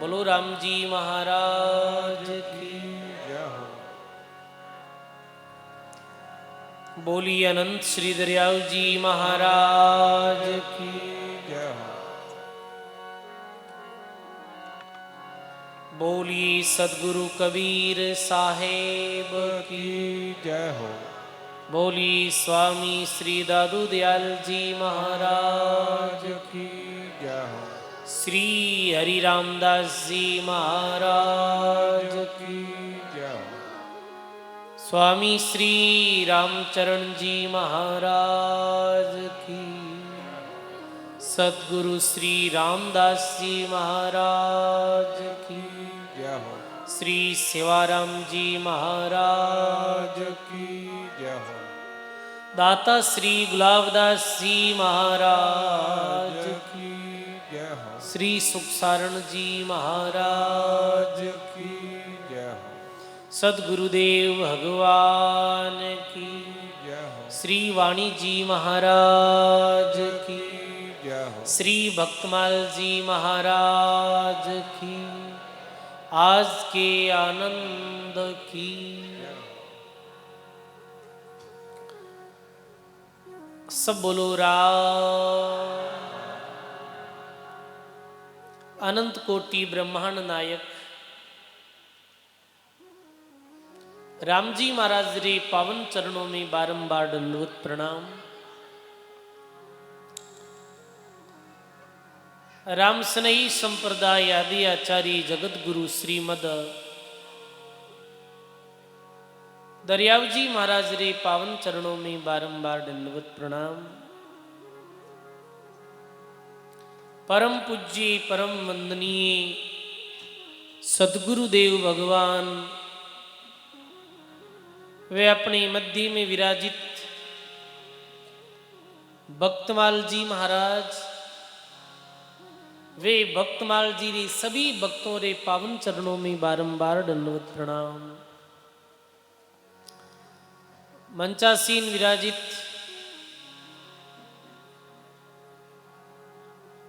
बोलो राम जी महाराज की जय हो। बोलिए अनंत श्री दरियाव जी महाराज की जय हो। बोलिए सदगुरु कबीर साहेब की जय हो। बोलिए स्वामी श्री दादू दयाल जी महाराज की जय हो। श्री हरि रामदास जी महाराज की जय हो। स्वामी श्री रामचरण जी महाराज की सद्गुरु श्री रामदास जी महाराज की जय हो। श्री सेवाराम जी महाराज की जय हो। दाता श्री गुलाबदास जी महाराज की जय हो। श्री सुखसारण जी महाराज की जय हो। सद्गुरुदेव भगवान की जय हो। श्री वाणी जी महाराज की जय हो। श्री भक्तमाल जी महाराज की आज के आनंद की सब बोलो राम। अनंत कोटि ब्रह्मांड नायक राम जी महाराज रे पावन चरणों में बारंबार दंडवत प्रणाम। राम स्नेही संप्रदाय आदि आचार्य जगत गुरु श्रीमद दरियाव जी महाराज रे पावन चरणों में बारंबार दंडवत प्रणाम। परम पूज्य परम वंदनीय सद्गुरुदेव भगवान वे अपने मध्य में विराजित भक्तमाल जी महाराज वे भक्तमाल जी रे सभी भक्तों रे पावन चरणों में बारंबार दंडवत प्रणाम। मंचासीन विराजित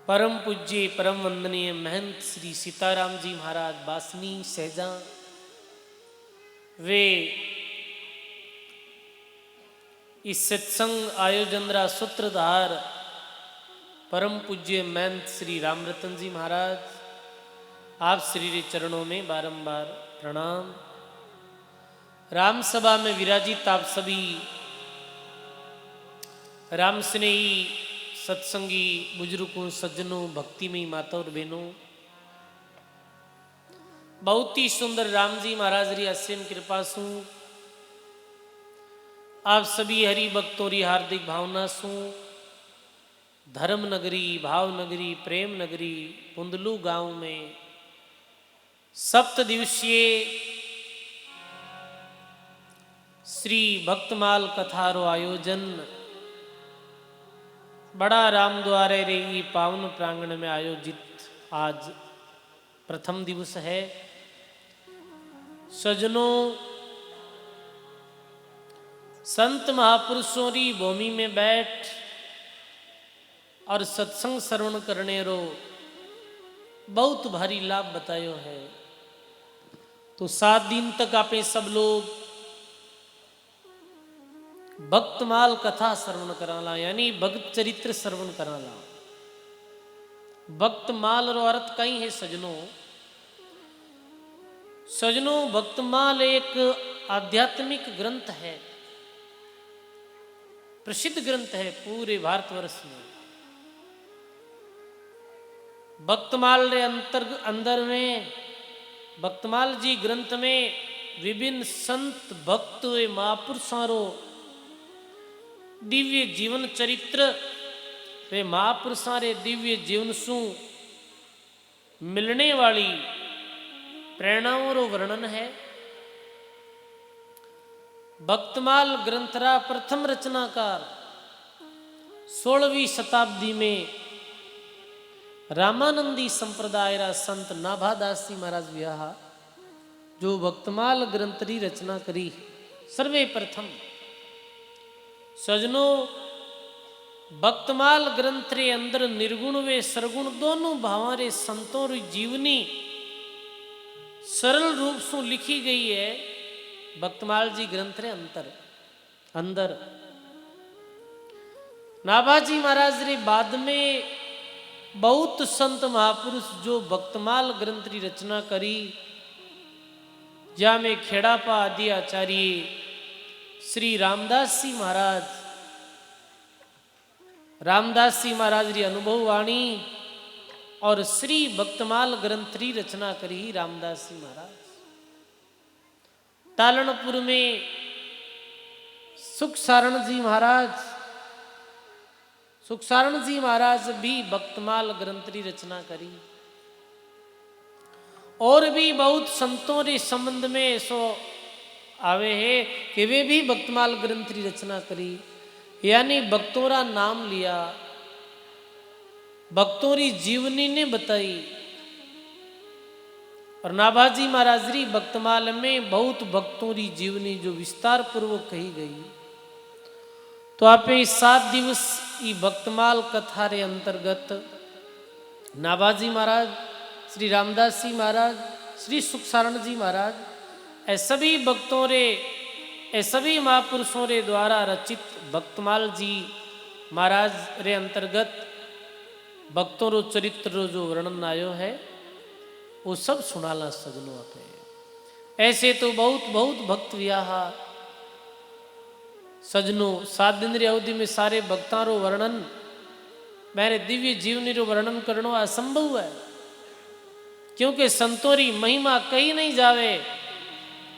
परम पूज्य परम वंदनीय महंत श्री सीताराम जी महाराज बासनी सहजा वे इस सत्संग आयोजन रा सूत्रधार परम पूज्य महंत श्री रामरतन जी महाराज आप श्री रे चरणों में बारंबार प्रणाम। राम सभा में विराजित आप सभी राम स्नेही सत्संगी बुजुर्गों सज्जनों भक्तिमयी माता और बहनों, बहुत ही सुंदर राम जी महाराज री असीम कृपा सु आप सभी हरि भक्तों री हार्दिक भावना सु धर्म नगरी भाव नगरी प्रेम नगरी पुंदलू गांव में सप्त दिवसीय श्री भक्तमाल कथारो आयोजन बड़ा राम द्वारे रे पावन प्रांगण में आयोजित आज प्रथम दिवस है। सजनों, संत महापुरुषों री भूमि में बैठ और सत्संग श्रवण करने रो बहुत भारी लाभ बतायो है। तो 7 दिन तक आपे सब लोग भक्तमाल कथा श्रवण कराला यानी भक्त चरित्र श्रवण कराला। भक्तमाल रो अर्थ कई है सजनों। सजनों, भक्तमाल एक आध्यात्मिक ग्रंथ है, प्रसिद्ध ग्रंथ है पूरे भारतवर्ष में। भक्तमाल रे अंदर में भक्तमाल जी ग्रंथ में विभिन्न संत भक्त व महापुरुषों रो दिव्य जीवन चरित्र वे महापुरुषों रे दिव्य जीवन सु मिलने वाली प्रेरणाओं रो वर्णन है। भक्तमाल ग्रंथरा प्रथम रचनाकार 16वीं शताब्दी में रामानंदी संप्रदाय रा संत नाभादास जी महाराज व्याहा जो भक्तमाल ग्रंथ री रचना करी सर्वे प्रथम। सजनों, भक्तमाल ग्रंथ रे अंदर निर्गुण वे सरगुण दोनों भावां रे संतों री जीवनी सरल रूप से लिखी गई है भक्तमाल जी ग्रंथ रे अंदर नाभाजी महाराज रे बाद में बहुत संत महापुरुष जो भक्तमाल ग्रंथ की रचना करी, जा में खेड़ापा आदि आचार्य श्री रामदास जी महाराज री अनुभव वाणी और श्री भक्तमाल ग्रंथ की रचना करी रामदास जी महाराज। टालनपुर में सुखसारण जी महाराज भी भक्तमाल ग्रंथ की रचना करी। और भी बहुत संतों के संबंध में ऐसो आवे है कि वे भी भक्तमाल ग्रंथ की रचना करी, यानी भक्तों का नाम लिया, भक्तों की जीवनी ने बताई। और नाभाजी महाराज री भक्तमाल में बहुत भक्तों की जीवनी जो विस्तार पूर्वक कही गई। तो आप 7 दिवस ई भक्तमाल कथा रे अंतर्गत नाभाजी महाराज, श्री रामदास जी महाराज, श्री सुखसारण जी महाराज, ऐ सभी भक्तों रे, ऐ सभी महापुरुषों रे द्वारा रचित भक्तमाल जी महाराज रे अंतर्गत भक्तों रो चरित्र रो जो वर्णन आयो है वो सब सुनाला सजनों आपे। ऐसे तो बहुत बहुत भक्त व्याहा सजनों 7 दिन री अवधि में सारे भक्तां रो वर्णन, मेरे दिव्य जीवनी रो वर्णन करना असंभव है, क्योंकि संतों री महिमा कहीं नहीं जावे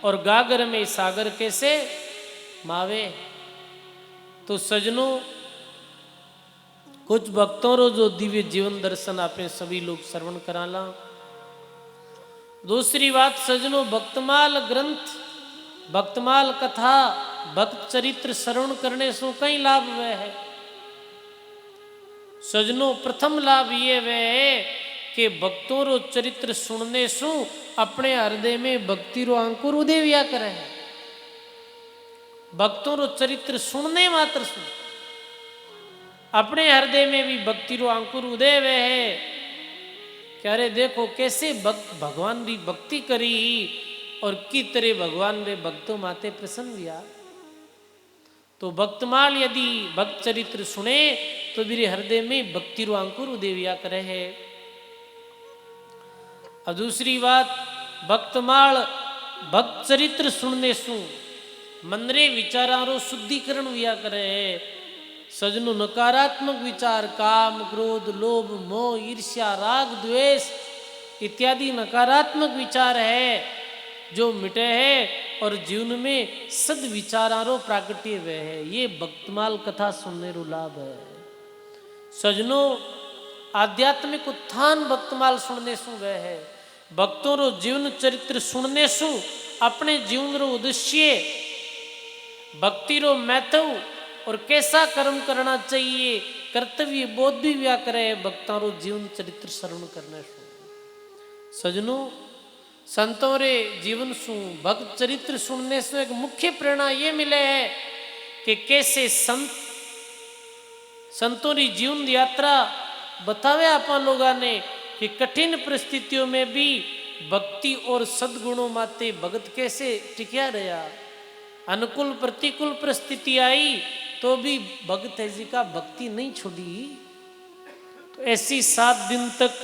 और गागर में सागर कैसे मावे। तो सजनों कुछ भक्तों रो जो दिव्य जीवन दर्शन आपे सभी लोग श्रवण कराला। दूसरी बात सजनों, भक्तमाल ग्रंथ, भक्तमाल कथा, भक्त चरित्र श्रवण करने से कई लाभ वे है सजनों। प्रथम लाभ ये वे है कि भक्तों रो चरित्र सुनने से अपने हृदय में भक्ति रो अंकुर उदय व्या करे है। भक्तों रो चरित्र सुनने मात्र से अपने हृदय में भी भक्ति रो अंकुर उदय वे है। क्या रे देखो कैसे भगवान री भक्ति करी और की तरह भगवान रे भक्तों माते प्रसन्न हुआ। तो भक्तमाल यदि भक्त चरित्र सुने तो मेरे हृदय में भक्ति रो अंकुर उदय व्या करे है। और दूसरी बात, भक्तमाल भक्त चरित्र सुनने सु मन रे विचारों रो शुद्धिकरण व्या करे है। सजनों नकारात्मक विचार, काम, क्रोध, लोभ, मोह, ईर्ष्या, राग, द्वेष इत्यादि नकारात्मक विचार है जो मिटे है और जीवन में सद विचारों प्राकट्य वे है। ये भक्तमाल कथा सुनने रो लाभ है सजनों। आध्यात्मिक उत्थान भक्तमाल सुनने सु वे है। भक्तों रो जीवन चरित्र सुनने सु अपने जीवन रो उद्देश्य, भक्ति रो महत्व और कैसा कर्म करना चाहिए, कर्तव्य बोध भी व्या करे भक्तों रो जीवन चरित्र श्रवण करने सु सजनों। संतों रे जीवन सु भक्त चरित्र सुनने से एक मुख्य प्रेरणा ये मिले है कि कैसे संतों री जीवन यात्रा बतावे अपन लोगों ने कि कठिन परिस्थितियों में भी भक्ति और सद्गुणों माते भगत कैसे टिकिया रहा। अनुकूल प्रतिकूल परिस्थिति आई तो भी भगत जी का भक्ति नहीं छोड़ी। तो ऐसी 7 दिन तक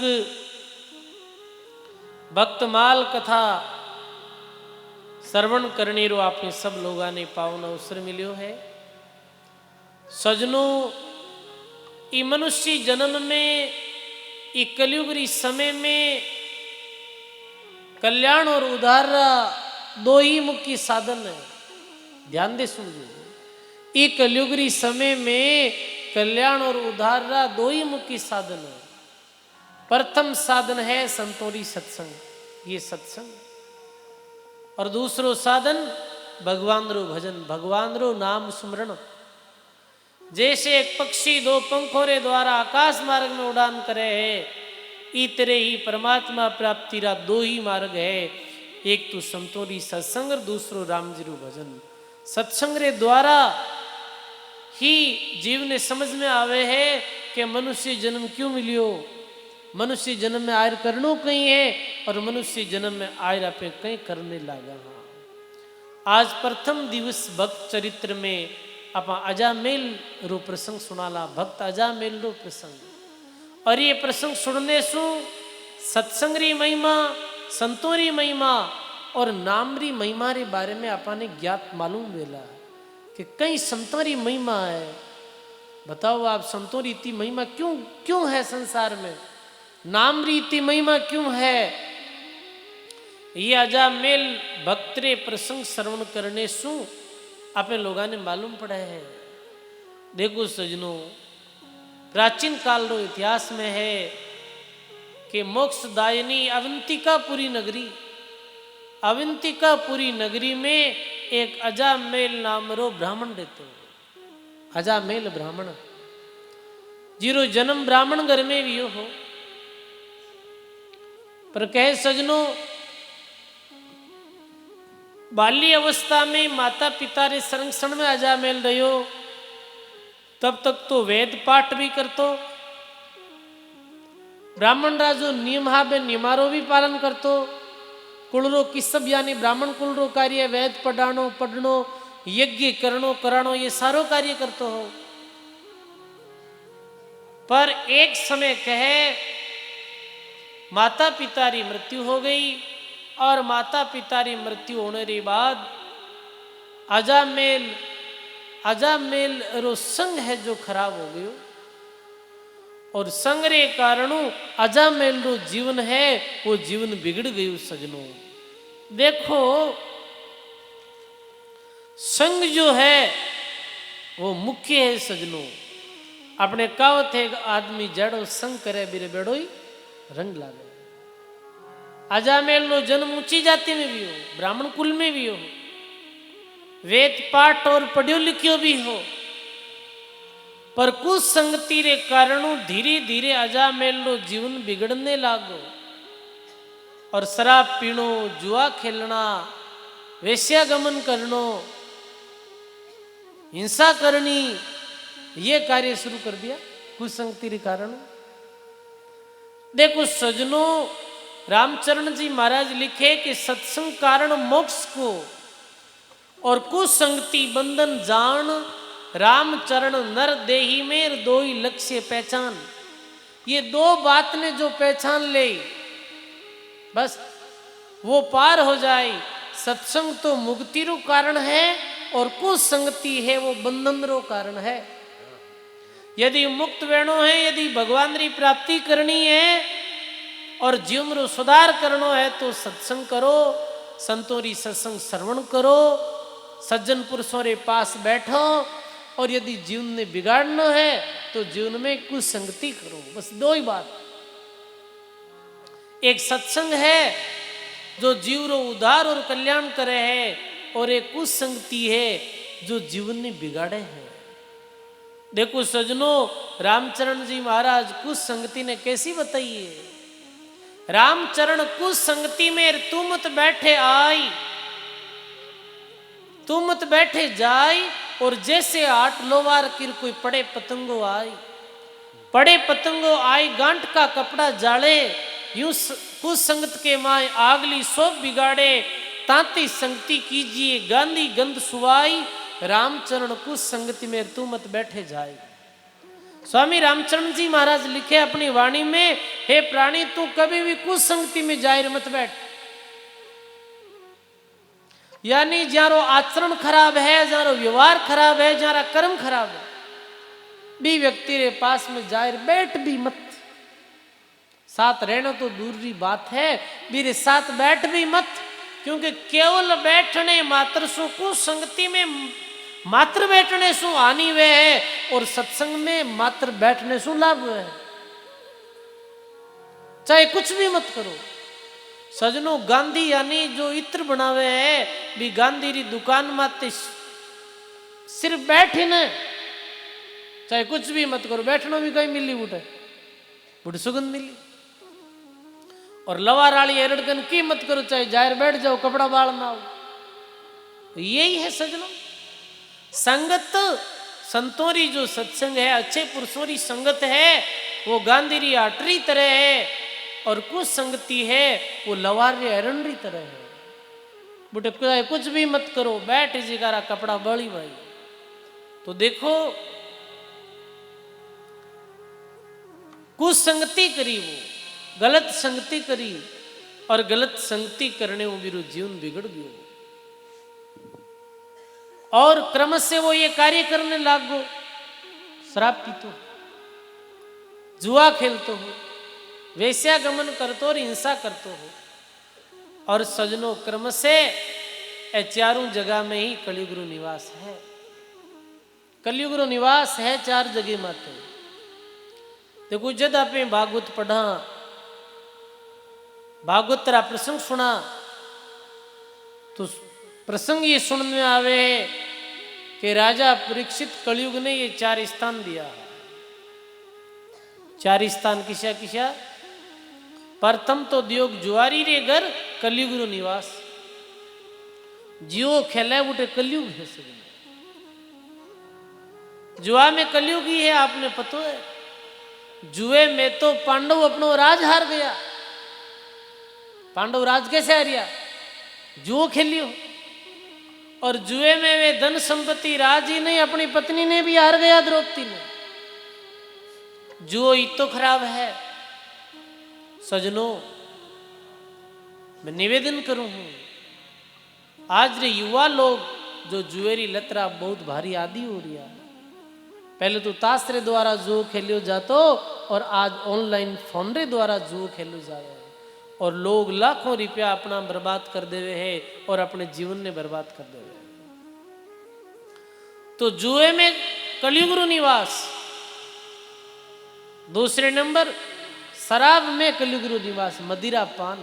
भक्तमाल कथा श्रवण करने रो आपने सब लोगों ने पावन अवसर मिलो है सजनों। ई मनुष्य जन्म में ई कलयुग री समय में कल्याण और उद्धार दो ही मुख्य साधन है। ध्यान दे सुनिए, ई कलयुग री समय में कल्याण और उद्धार दो ही मुख्य साधन है। प्रथम साधन है संतों री सत्संग, ये सत्संग, और दूसरो साधन भगवान रो भजन, भगवान रो नाम स्मरण। जैसे एक पक्षी 2 पंखों रे द्वारा आकाश मार्ग में उड़ान करे है, इतरे ही परमात्मा प्राप्ति रा 2 ही मार्ग है। एक तो संतों री सत्संग और दूसरो राम जी रो भजन। सत्संग रे द्वारा ही जीव ने समझ में आवे है कि मनुष्य जन्म क्यों मिलियो, मनुष्य जन्म में आयर करनो कहीं है और मनुष्य जन्म में आय पे कई करने लगा। आज प्रथम दिवस भक्त चरित्र में आप अजामेल रो प्रसंग सुनाला, भक्त अजामेल रो प्रसंग। और ये प्रसंग सुनने सु सत्संग री महिमा, संतों री महिमा और नाम री महिमा रे बारे में आपने ज्ञात मालूम वेला कि कई संतों री महिमा है। बताओ आप, संतों री इतनी महिमा क्यों क्यों है संसार में, नाम री इतनी महिमा क्यों है? ये अजामेल भक्त रे प्रसंग श्रवण करने सु आपने लोगों ने मालूम पड़ा है। देखो सजनों, प्राचीन काल रो इतिहास में है कि मोक्षदायिनी अवंतिकापुरी नगरी, अवंतिकापुरी नगरी में एक अजामेल नाम रो ब्राह्मण रहते हो। अजामेल ब्राह्मण जीरो जन्म ब्राह्मण घर में भी हो। पर कहे सजनों, बाल्य अवस्था में माता पिता रे संरक्षण में अजामेल रहो, तब तक तो वेद पाठ भी करतो, ब्राह्मण राजो नियम हाबे नियमारो भी पालन करतो, कुलरो किसब यानी ब्राह्मण कुल रो कार्य वेद पढ़ानो पढ़नो यज्ञ करनो करानो ये सारो कार्य करतो हो। पर एक समय कहे माता पिता री मृत्यु हो गई और माता पिता री मृत्यु होने के बाद अजामेल रो संग है जो खराब हो गयो और संग रे कारणों अजामेल रो जीवन है वो जीवन बिगड़ गयो। सजनों देखो, संग जो है वो मुख्य है। सजनों अपने कहावत है, आदमी जड़ो संग करे बिरे बेड़ो ही रंग लागे। अजामेल नो जन्म ऊंची जाति में भी हो, ब्राह्मण कुल में भी हो, वेद पाठ और पढ़ियो लिखियो भी हो, पर कुछ संगति रे कारणों धीरे धीरे अजामेल नो जीवन बिगड़ने लागो और शराब पीनो, जुआ खेलना, वेश्यागमन करनो, हिंसा करनी, ये कार्य शुरू कर दिया कुछ संगति के कारण। देखो सजनों, रामचरण जी महाराज लिखे कि सत्संग कारण मोक्ष को और कुसंगति बंधन जान, रामचरण नर देही में दो ही लक्ष्य पहचान। ये दो बात ने जो पहचान ले बस वो पार हो जाए। सत्संग तो मुक्ति रो कारण है और कुसंगति है वो बंधन रो कारण है। यदि मुक्त वेणो है, यदि भगवान री प्राप्ति करनी है और जीवन रो सुधार करनो है तो सत्संग करो, संतों री सत्संग श्रवण करो, सज्जन पुरुषों रे पास बैठो। और यदि जीवन ने बिगाड़ना है तो जीवन में कुछ संगति करो। बस दो ही बात, एक सत्संग है जो जीव रो उद्धार और कल्याण करे है और एक कुछ संगति है जो जीवन ने बिगाड़े है। देखो सजनों, रामचरण जी महाराज कुछ संगति ने कैसी बताई है। रामचरण कुछ संगति में तू मत बैठे आई, तू मत बैठे जाई, और जैसे आठ लोवार किर कोई पड़े पतंगो आई, पड़े पतंगो आई गांठ का कपड़ा जाले, यूं कुछ संगत के माए आगली सोप बिगाड़े, तांती संगति कीजिए गांधी गंध सुवाई, रामचरण कुछ संगति में तू मत बैठे जाए। स्वामी रामचरण जी महाराज लिखे अपनी वाणी में, हे प्राणी तू कभी भी कुछ संगति में जाहिर मत बैठ। यानी जारो आचरण खराब है, जारो व्यवहार खराब है, जारा कर्म खराब है, भी व्यक्ति रे पास में जाहिर बैठ भी मत। साथ रहना तो दूर की बात है, मेरे साथ बैठ भी मत, क्योंकि केवल बैठने मात्र सु कुछ संगति में मात्र बैठने सु हानि वे है और सत्संग में मात्र बैठने सु लाभ है। चाहे कुछ भी मत करो। सजनों गांधी यानी जो इत्र बनावे है भी गांधी री दुकान माते सिर्फ बैठे न, चाहे कुछ भी मत करो, बैठना भी कहीं मिली उठे बुढ़ सुगंध मिली। और लवाराली एरड़कन की मत करो, चाहे जाहिर बैठ जाओ, कपड़ा बाल ना हो। यही है सजनों संगत। संतों री जो सत्संग है, अच्छे पुरुषों री संगत है, वो गांधी री आटरी तरह है और कुछ संगति है वो लवार्य हरणरी तरह है। बुटे कुछ भी मत करो, बैठ जिगारा कपड़ा बड़ी भाई। तो देखो कुछ संगति करी, वो गलत संगति करी और गलत संगति करने वो मेरा जीवन बिगड़ गयो और क्रम से वो ये कार्य करने लागो। शराब पीतो, जुआ खेलतो हो, वेश्यागमन करतो और हिंसा करतो हो। और सजनों क्रम से ए चारों जगह में ही कलियुग निवास है। कलियुग निवास है चार जगह माते। देखो जब आपने भागवत पढ़ा, भागवत तेरा प्रसंग सुना, तो प्रसंग ये सुनने में आवे कि राजा परीक्षित कलियुग ने ये चार स्थान दिया। चार स्थान किसा किसा? प्रथम तो दियोग जुआरी रे घर कलियुग निवास। जियो खेले उठे कलियुग है सभी। जुआ में कलियुग ही है, आपने पता है। जुए में तो पांडव अपनो राज हार गया। पांडव राज कैसे हारिया? जुओ खेलियो। और जुए में वे धन संपत्ति राज ही नहीं, अपनी पत्नी ने भी हार गया, द्रौपदी ने। जुओ ही तो खराब है। सजनों मैं निवेदन करूं हूं, आज रे युवा लोग जो जुएरी लतरा बहुत भारी आदि हो रही है। पहले तो ताश रे द्वारा जुओ खेलियो जातो और आज ऑनलाइन फोन रे द्वारा जुओ खेलो जावे और लोग लाखों रुपया अपना बर्बाद कर देवे है और अपने जीवन ने बर्बाद कर देवे। तो जुए में कलियुग निवास। दूसरे नंबर शराब में कलियुग निवास। मदिरा पान,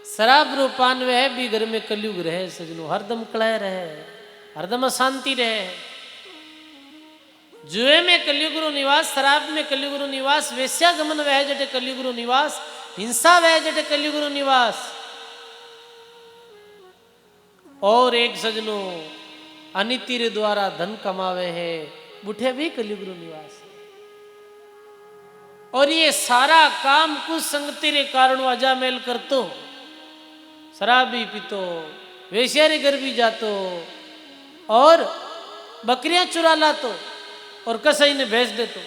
शराब रो पान वह भी घर में कलियुग रहे। सजनो हरदम कलह रहे, हरदम अशांति रहे। जुए में कलियुग निवास, शराब में कलियुग निवास, वेश्यागमन वह जटे कलियुग निवास, हिंसा वह जटे कलियुग निवास। और एक सजनो अनिति रे द्वारा धन कमावे है, बुढ़े भी कलियुग निवास है। और ये सारा काम कुछ संगति रे कारण अजामेल करतो, शराब भी पीतो, वेश्या रे घर भी जातो और बकरियां चुरा लातो और कसाई ने भेज देतो।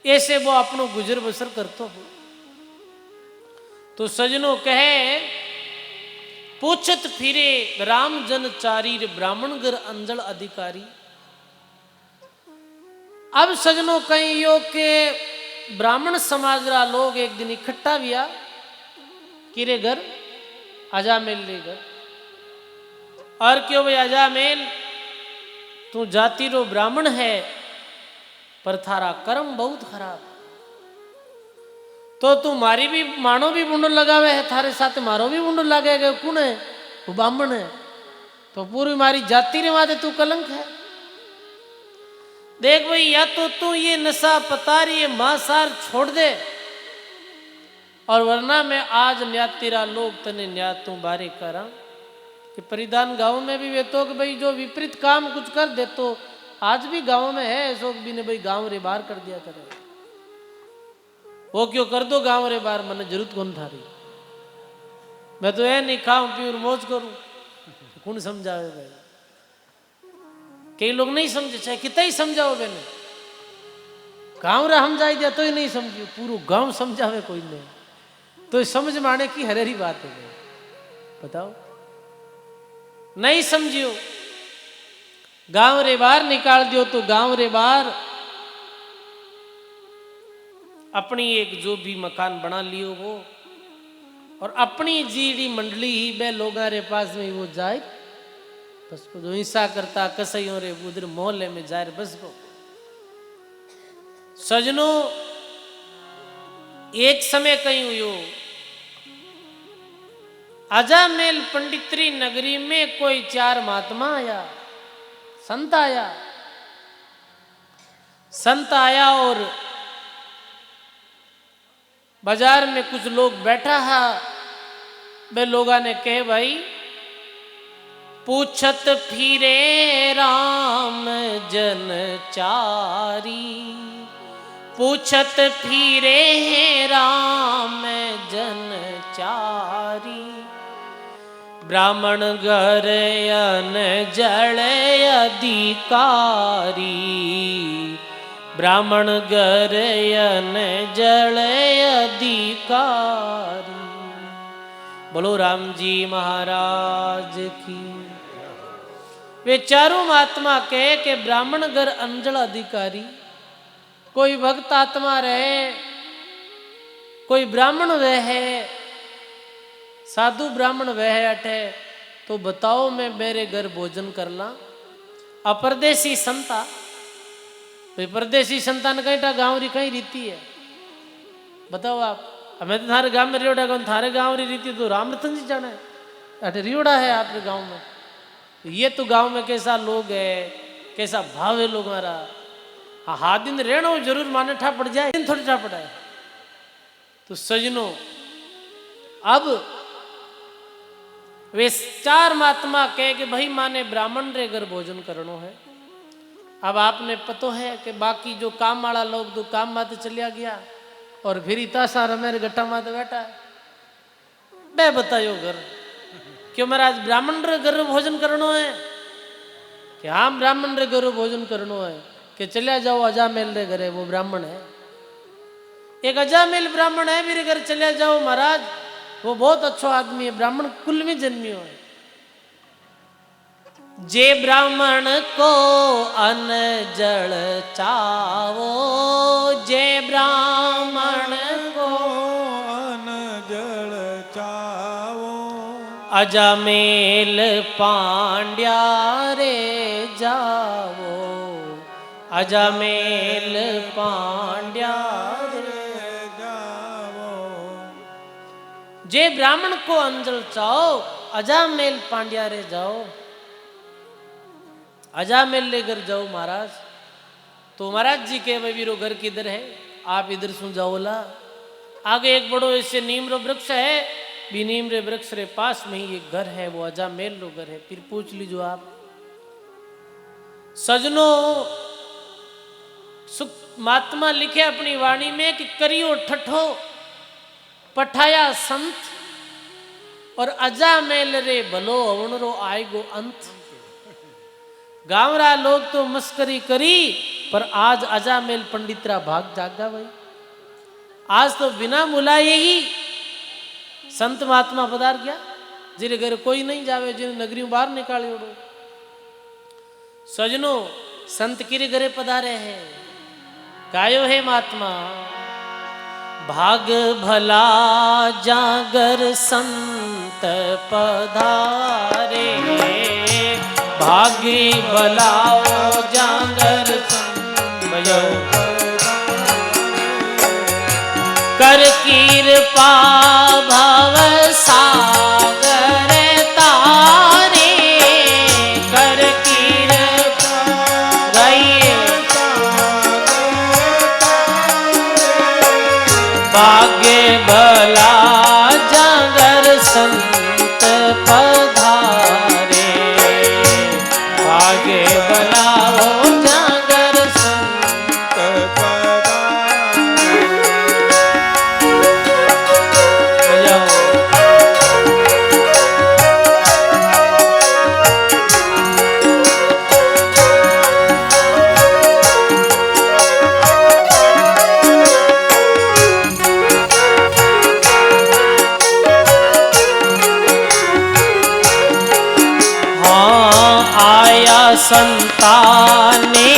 ऐसे वो अपनो गुजर बसर करतो हो। तो सजनों कहे पूछत फिरे राम जन चारीर ब्राह्मण घर अंजल अधिकारी। अब सजनों कहीं यो के ब्राह्मण समाज रा लोग एक दिन इकट्ठा हुआ किरे घर, अजामेल ले घर। और क्यों भाई अजामेल, तू जाति रो ब्राह्मण है पर थारा कर्म बहुत खराब है। तो तू मारी भी मानो भी बुंडो लगावे है, थारे साथ मारो भी बुंडो लगेगा। कौन है? वो ब्राह्मण है। तो पूरी मारी जाति रे माथे तू कलंक है। देख भाई, या तो तू ये नशा पतार ये मांसार छोड़ दे, और वरना मैं आज न्यातीरा लोग तने न्यात तू बारे करा। कि परिधान गांव में भी वे तो कि भाई जो विपरीत काम कुछ कर दे, तो आज भी गांव में है ऐसो भी ने भाई गांव रे बाहर कर दिया करे। वो क्यों कर दो गांव रे बाहर, मैंने जरूरत कौन थारी। मैं तो ये नहीं खाऊं पीऊं मौज करूं, कौन समझावे भाई। कई लोग नहीं समझे, चाहे कितना ही समझाओ मैंने, गांव रे हम जाए दिया तो ही नहीं समझियो, पूरा गांव समझावे कोई नहीं, तो समझ माने की हरेरी बात है। बताओ, नहीं समझियो, गांव रे बाहर निकाल दियो। तो गांव रे बाहर अपनी एक जो भी मकान बना लियो वो, और अपनी जीडी मंडली ही बे लोगा रे पास में वो जाए बस को। जो हिंसा करता कसइयों रे उधर मोहल्ले में जाए बस को। सजनों एक समय कहीं हुयो, अजामेल पंडितरी नगरी में कोई चार महात्मा आया, संत आया। संत आया और बाजार में कुछ लोग बैठा है। वे लोगा ने कहे भाई, पूछत फिरे राम जन चारी पूछत फिरे हैं राम जनचारी, ब्राह्मण घर अन जल अधिकारी, ब्राह्मण घर अन जल अधिकारी। बोलो राम जी महाराज की। वे चारों महात्मा कहे कि ब्राह्मण घर अंजल अधिकारी, कोई भक्त आत्मा रहे, कोई ब्राह्मण वह है, साधु ब्राह्मण वह है अठे, तो बताओ मैं मेरे घर भोजन कर ला। अपरदेशी संता, भाई परदेशी संतान कहीं गाँव री कहीं रीति है, बताओ आप। हमें तो थारे गांव में रियोड़ा गाँव, थारे गाँव री रीति तो राम रतन जी जाना है, अठे रियोड़ा है आपके गाँव में। ये तो गांव में कैसा लोग है, कैसा भाव है लोग हमारा। हाँ हाथ दिन रहना हो जरूर, माने ठा पड़ जाए, दिन थोड़ी ठा पड़ा है। तो सजनों, अब वे चार महात्मा कहे कि भाई माने ब्राह्मण रे घर भोजन करनो है। अब आपने पतो है कि बाकी जो काम वाला लोग तो काम माते चलिया गया, और फिर इतना सारा मेरे गट्टा माते बैठा है। मैं बतायो घर क्यों महाराज ब्राह्मण रे घर भोजन करनो है? कि हाँ ब्राह्मण रे घर भोजन करनो है। कि चलिया जाओ अजामेल रे घरे, वो ब्राह्मण है, एक अजामेल ब्राह्मण है, मेरे घर चलिया जाओ महाराज, वो बहुत अच्छा आदमी है, ब्राह्मण कुल में जन्मियो है। जे ब्राह्मण को अन जल चावो, जे ब्राह्मण को अन जल चावो, अजामेल पांड्या रे जावो, अजामेल पांड्या रे जावो। जे ब्राह्मण को अंजल चाओ, अजामेल पांड्या रे जाओ, अजामेल ले घर जाओ महाराज। तो महाराज जी के वीरो घर किधर है? आप इधर सुन जाओ ला। आगे एक बड़ो ऐसे नीम रो वृक्ष है, भी नीम रे वृक्ष रे पास में ही एक घर है, वो अजामेल रो घर है। फिर पूछ लीजिए आप सजनों, सुख महात्मा लिखे अपनी वाणी में कि करियो ठठो पठाया संत, और अजामेल रे भलो अवणरो आएगो अंत। गांवरा लोग तो मस्करी करी, पर आज अजामेल पंडितरा भाग जागा भाई। आज तो बिना बुलाए ही संत महात्मा पधार गया, जिरे घर कोई नहीं जावे, जिन्हें नगरियों बाहर निकाले उड़ो। सजनों, संत किरे घरे पधारे हैं, गायो है महात्मा। भाग भला जागर संत पधारे, भागी भलाओ जागर भयो, कर कृपा भव सागर तारे, कर कृपा गए भाग्य भला जागर संत पधारे, भाग्य भलाओ जागर संत संताने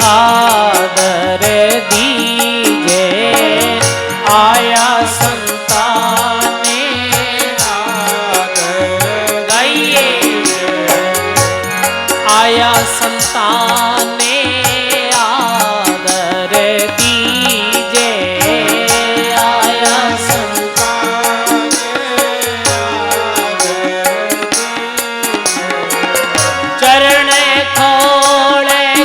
आदर दीजे, आया संताने आदर गाइए, आया संताने आदर दीजे, आया संताने आदर चरण खोले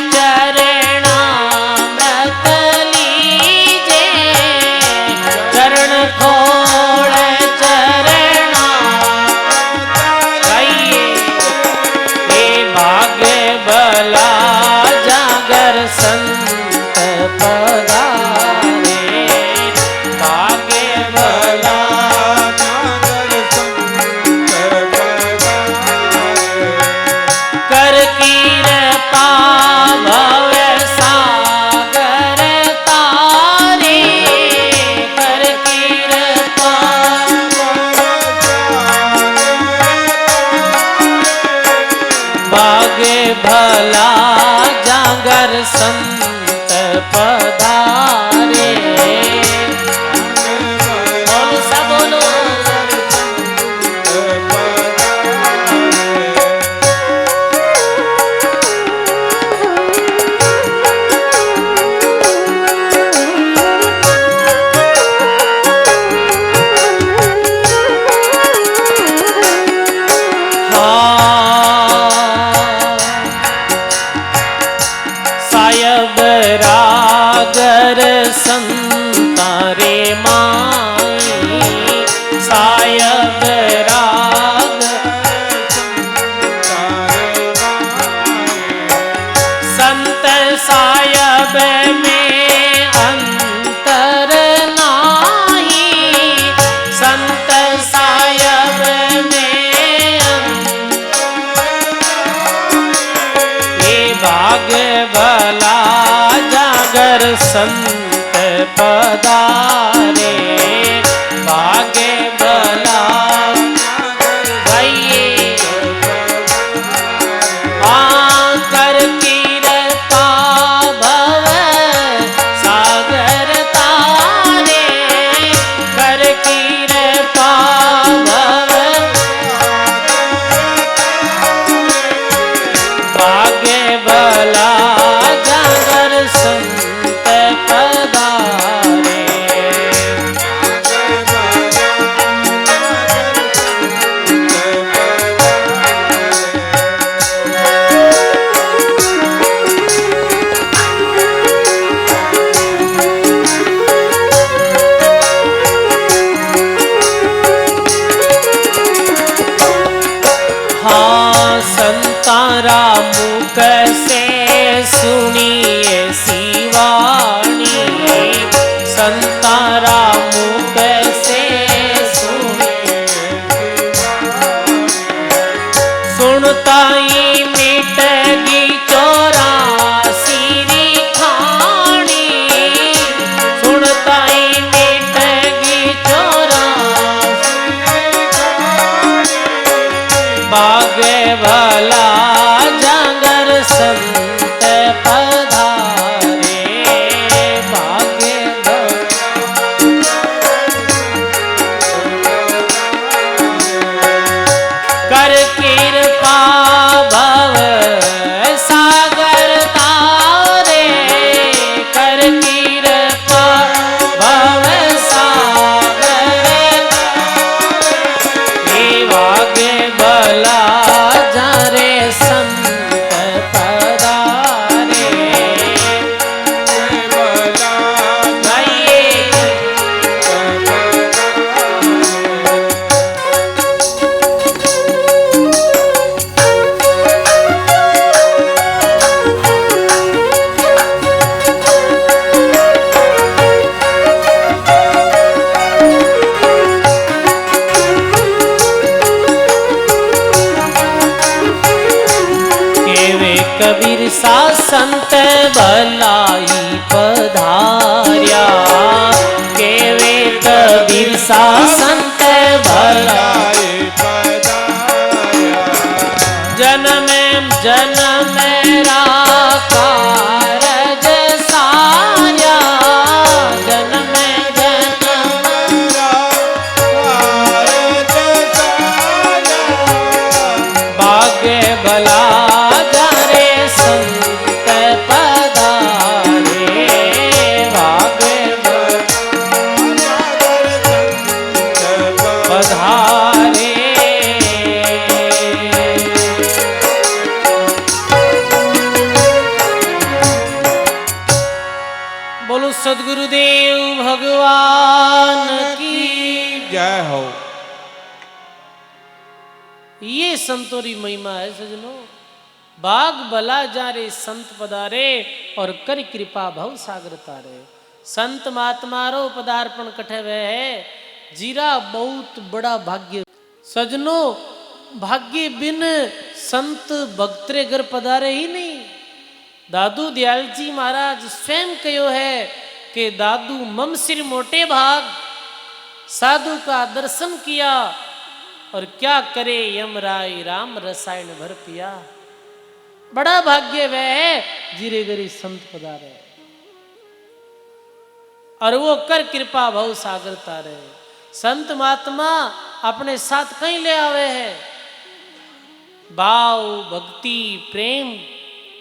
पधारे। बोलो सा बोलो। सायब रागर संतारे माई, सायब राग संत सायब में अंतर नाही, संत सायब में भाग भला जागर संत पधारे, भाग्य भला भैये कर कीरता भव सागर तारे, कर कीरता भव भाग्य भला जागर संत पधारे। हाँ संतारा मुख से सुनिए शिवानी, संतारा मुख से सुनिए सुनता ही मिटेगी 84 खानी, सुनता ही मिटेगी 84 भाग्य भला जागर संत पधारे, भाग्य कर कृपा भव सागर तारे, कर कृपा भव सागर तारे, भाग्य भला जारे संत पधारे। कबीर सा संत भलाई पधार्या, केवे कबीर सा संत भलाई पधार्या, जन्म जन्म कारज साया, जन्म जन्म कारज साया, भाग्य भला संत पधारे, भाग्य पधारे। बोलो सद्गुरुदेव भगवान की जय हो। ये संतोरी महिमा है सजनों। बाग भला जारे संत पधारे और कर कृपा भव सागर तारे। संत महात्मारो पदार्पण कठे वह है जीरा बहुत बड़ा भाग्य। सजनों भाग्य बिन संत भक्तरे घर पधारे ही नहीं। दादू दयाल जी महाराज स्वयं कहो है कि दादू मम सिर मोटे भाग, साधु का दर्शन किया और क्या करे यमराय राम रसायन भर पिया। बड़ा भाग्य वह है जीरे गरी संत पधारे। और वो कर कृपा भव सागर तारे। संत महात्मा अपने साथ कहीं ले आवे है, भाव भक्ति प्रेम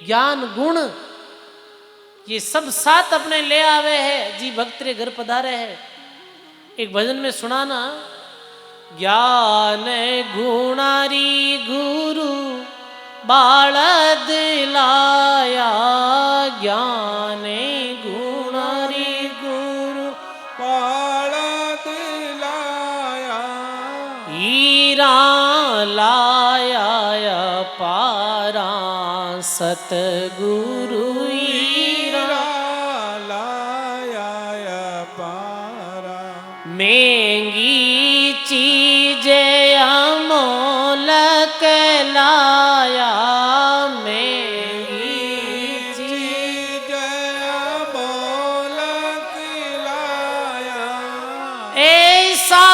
ज्ञान गुण ये सब साथ अपने ले आवे है जी। भक्त रे घर पधारे है। एक भजन में सुनाना, ज्ञान गुणारी गुरु बालद लाया, ज्ञान गुणारी गुरु बालद लाया, हीरा लाया पारा सतगुरु हीरा लाया पारा। महंगी चीजें अमोल लाया, महंगी चीज बोल लाया, ऐसा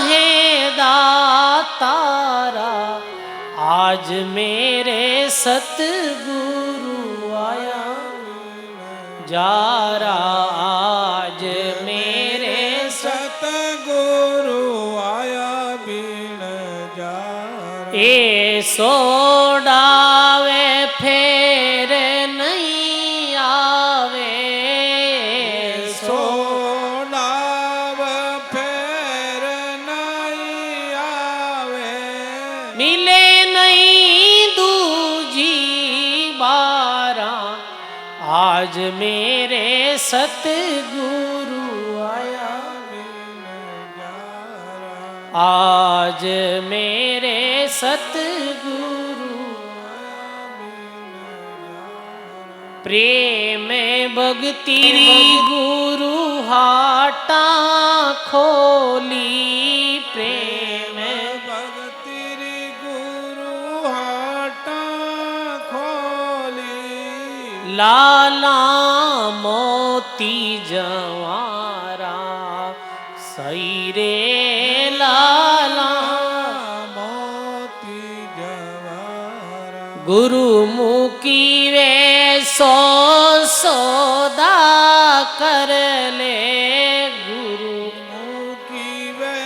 है दातारा आज मेरे सतगुरु आया, जा रहा आज मेरे सतगुरु आया बीण जा। ए सोडावे फेर नहीं आवे, सोनाव फेर नहीं आवे, मिले नहीं दूजी बारा आज मेरे सतगुरु आया, आज मेरे सतगुरु प्रेम भक्ति गुरु हाटा खोली, प्रेम भक्ति गुरु हाटा खोली, लाला मोती जवारा सही रे लाला, मोती जवारा, गुरु मुखी वे सौदा कर ले, गुरु मुखी वे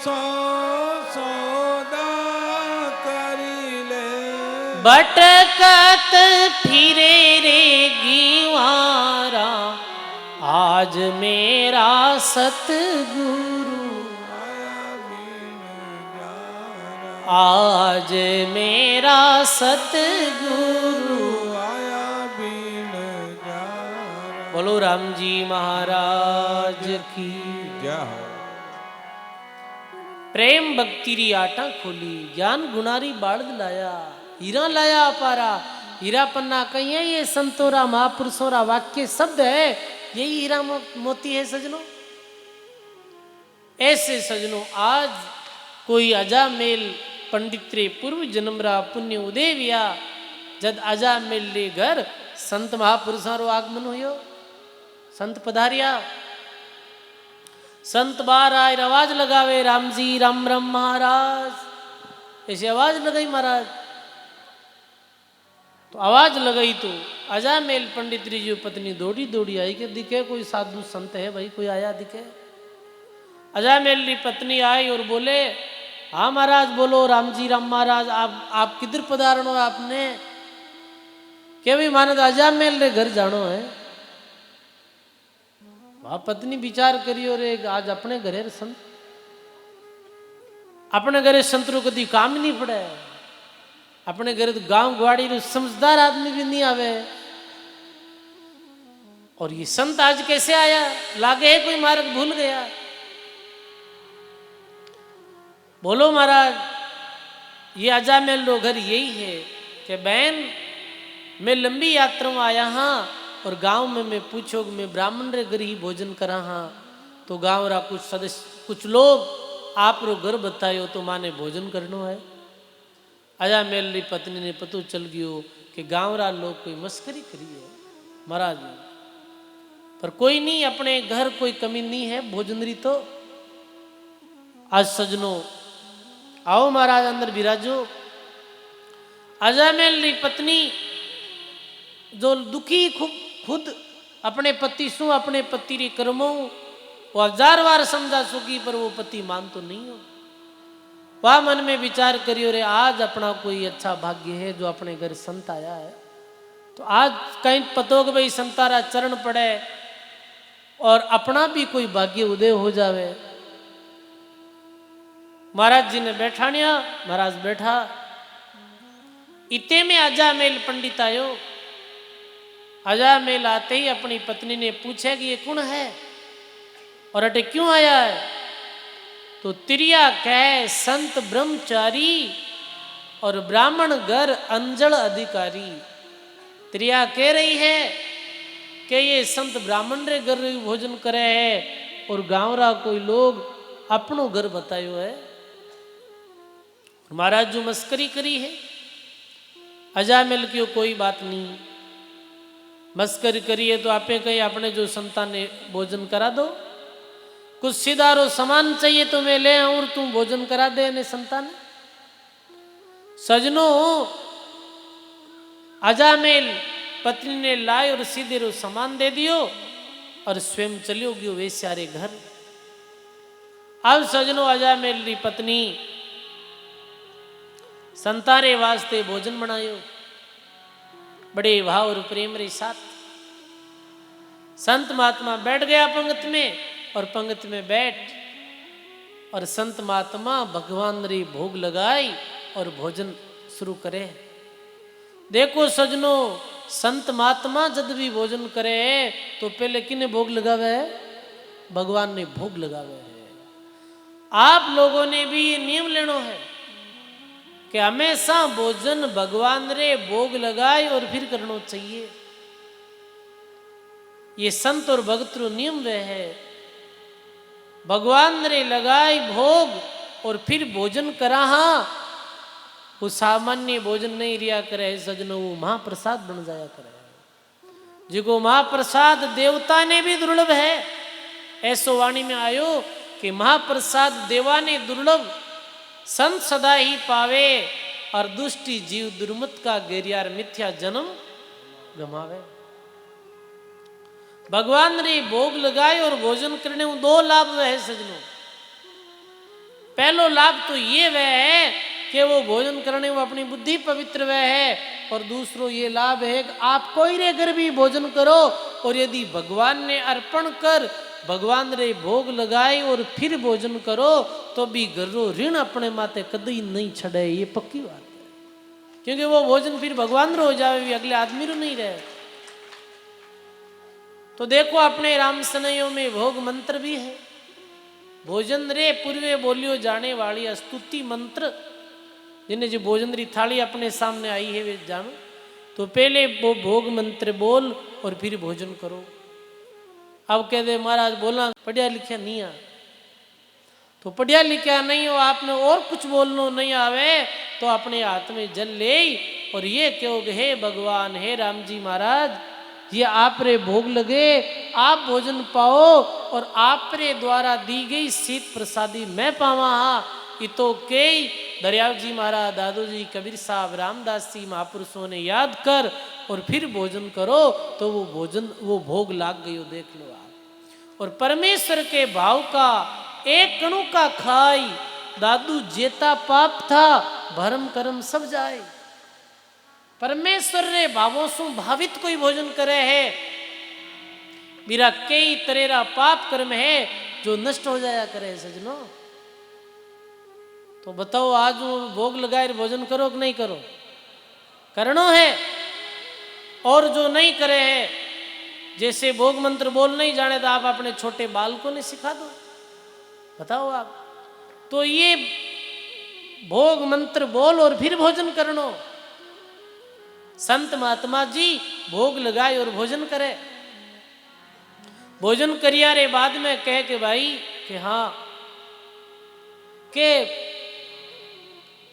सौदा करी ले, भटकत फिरे रे गीवारा आज मेरा सतगुरु, आज मेरा सतगुरु आया बीण जा। बोलो राम जी महाराज की जय हो। प्रेम भक्ति री आटा खोली, ज्ञान गुणारी बाढ़ लाया, हीरा लाया अपारा। हीरा पन्ना कहीं है, ये संतोरा महापुरुषों रा वाक्य शब्द है, यही हीरा मोती है सजनों। ऐसे सजनों आज कोई अजामेल पंडित रे पूर्व जन्म रा पुण्य उदय विया, जद अजामेल रे घर संत महापुरुषों रो आगमन हुयो, संत पधारिया, संत बार आए आवाज लगावे, राम जी राम राम महाराज, ऐसी आवाज लगाई महाराज। तो आवाज लगाई तो अजामेल पंडित जी जो पत्नी दौड़ी दौड़ी आई कि दिखे कोई साधु संत है भाई, कोई आया दिखे। अजामेल की पत्नी आई और बोले, हाँ महाराज बोलो, राम जी राम महाराज, आप किधर पधारणो आपने? क्या भाई माने तो अजामेल रे घर जानो है। वह पत्नी विचार करी और एक आज अपने घरे संत, अपने घरे संत रो कदी काम नहीं पड़े, अपने घरे तो गांव ग्वाड़ी रो समझदार आदमी भी नहीं आवे, और ये संत आज कैसे आया? लागे है कोई मार्ग भूल गया। बोलो महाराज, ये अजामेल रो घर यही है कि बहन मैं लंबी यात्रा में आया हाँ, और गांव में मैं पूछो कि मैं ब्राह्मण रे घर ही भोजन करा हाँ, तो गांव रा कुछ सदस्य कुछ लोग आप रो घर बतायो तो माने भोजन करनो है। अजामेल री पत्नी ने पतो चल गयो कि गांव रा लोग कोई मस्करी करी है महाराज, पर कोई नहीं, अपने घर कोई कमी नहीं है भोजन री। तो आज सजनों आओ महाराज अंदर विराजो। अजामेल री पत्नी जो दुखी खुद अपने पति शू अपने पति रे कर्मों वो 1000 बार समझा चुकी पर वो पति मान तो नहीं हो। वह मन में विचार करियो रे आज अपना कोई अच्छा भाग्य है जो अपने घर संत आया है, तो आज कहीं पतो कि भाई संतारा चरण पड़े और अपना भी कोई भाग्य उदय हो जावे। महाराज जी ने बैठानिया, महाराज बैठा। इते में अजामेल पंडित आयो। अजामेल आते ही अपनी पत्नी ने पूछा कि ये कौन है और अटे क्यों आया है? तो तिरिया कह संत ब्रह्मचारी और ब्राह्मण घर अंजल अधिकारी। तिरिया कह रही है कि ये संत ब्राह्मण रे घर भोजन करे है और गांव रा कोई लोग अपनो घर बतायो है। महाराज जो मस्करी करी है, अजामिल की कोई बात नहीं, मस्करी करी है तो आपे कहीं अपने जो संतान ने भोजन करा दो, कुछ सिदारो सामान चाहिए तो मैं ले आऊं और तुम भोजन करा दे ने संतान। सजनों अजामिल पत्नी ने लाए और सीधे रो सामान दे दियो और स्वयं चलियो गयो वे सारे घर। अब सजनों अजामिल री पत्नी संतारे वास्ते भोजन बनायो बड़े भाव और प्रेम रे साथ। संत महात्मा बैठ गया पंगत में और पंगत में बैठ और संत महात्मा भगवान रे भोग लगाई और भोजन शुरू करे। देखो सजनों संत महात्मा जब भी भोजन करे तो पहले किने भोग लगावे है? भगवान ने भोग लगावे है। आप लोगों ने भी ये नियम लेनो है कि हमेशा भोजन भगवान रे भोग लगाए और फिर करना चाहिए। ये संत और भगत रो नियम वे है। भगवान रे लगाए भोग और फिर भोजन करा। हाँ वो सामान्य भोजन नहीं रिया करे सजनो, वो महाप्रसाद बन जाया करे। जिको महाप्रसाद देवता ने भी दुर्लभ है। ऐसो वाणी में आयो कि महाप्रसाद देवा ने दुर्लभ संत सदा ही पावे और दुष्टि जीव दुर्मत का गेरियार मिथ्या जन्म गमावे। भगवान रे भोग लगाए और भोजन करने में 2 लाभ वह है सजनों। पहलो लाभ तो ये वह है कि वो भोजन करने में अपनी बुद्धि पवित्र वह है, और दूसरो ये लाभ है कि आप कोई रे घर भी भोजन करो और यदि भगवान ने अर्पण कर भगवान रे भोग लगाए और फिर भोजन करो तो भी घरो ऋण अपने माते कदी नहीं छड़े। ये पक्की बात है, क्योंकि वो भोजन फिर भगवान रो हो जावे, भी अगले आदमी रो नहीं रहे। तो देखो अपने राम सनइयों में भोग मंत्र भी है। भोजन रे पूर्वे बोलियो जाने वाली स्तुति मंत्र, जिन्हें जो भोजन री थाली अपने सामने आई है वे जानो। तो पहले वो भोग मंत्र बोल और फिर भोजन करो। अब कह दे महाराज बोला पढ़िया लिखा नहीं आ, तो पढ़िया लिखा नहीं हो आपने और कुछ बोलना नहीं आवे तो अपने हाथ में जल ले और ये कहो हे भगवान हे राम जी महाराज, ये आप रे भोग लगे, आप भोजन पाओ और आप रे द्वारा दी गई शीत प्रसादी मैं पावा। हाँ ये तो कई दरियाव जी महाराज, दादू जी, कबीर साहब, रामदास जी महापुरुषों ने याद कर और फिर भोजन करो तो वो भोजन वो भोग लाग गई हो, देख लो आप। और परमेश्वर के भाव का एक कणु का खाई दादू जेता पाप था भरम कर्म सब जाए। परमेश्वर रे भावों सु भावित कोई भोजन करे है, मेरा कई तरेरा पाप कर्म है जो नष्ट हो जाया करे सजनों। तो बताओ आज भोग लगाए भोजन करो कि नहीं करो? करनो है। और जो नहीं करे है, जैसे भोग मंत्र बोल नहीं जाने तो आप अपने छोटे बालकों ने सिखा दो। बताओ आप, तो ये भोग मंत्र बोल और फिर भोजन करनो। संत महात्मा जी भोग लगाए और भोजन करे। भोजन करिया रे बाद में कह के भाई कि हाँ के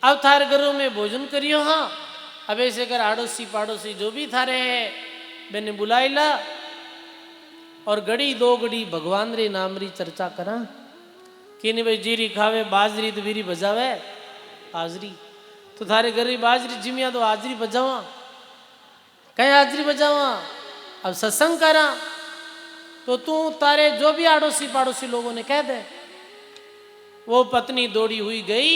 अब थारे घरों में भोजन करियो। हाँ अब ऐसे कर आड़ोसी पाड़ोसी जो भी थारे है मैंने बुलाई ला और घड़ी 2 घड़ी भगवान रे नाम री चर्चा करा। कि नहीं भाई जीरी खावे बाजरी तो बीरी बजावे हाजरी, तो थारे घर की बाजरी जिमिया तो हाजरी बजावा, कहीं हाजरी बजावा। अब सत्संग करा तो तू तारे जो भी आड़ोसी पाड़ोसी लोगों ने कह दे। वो पत्नी दौड़ी हुई गई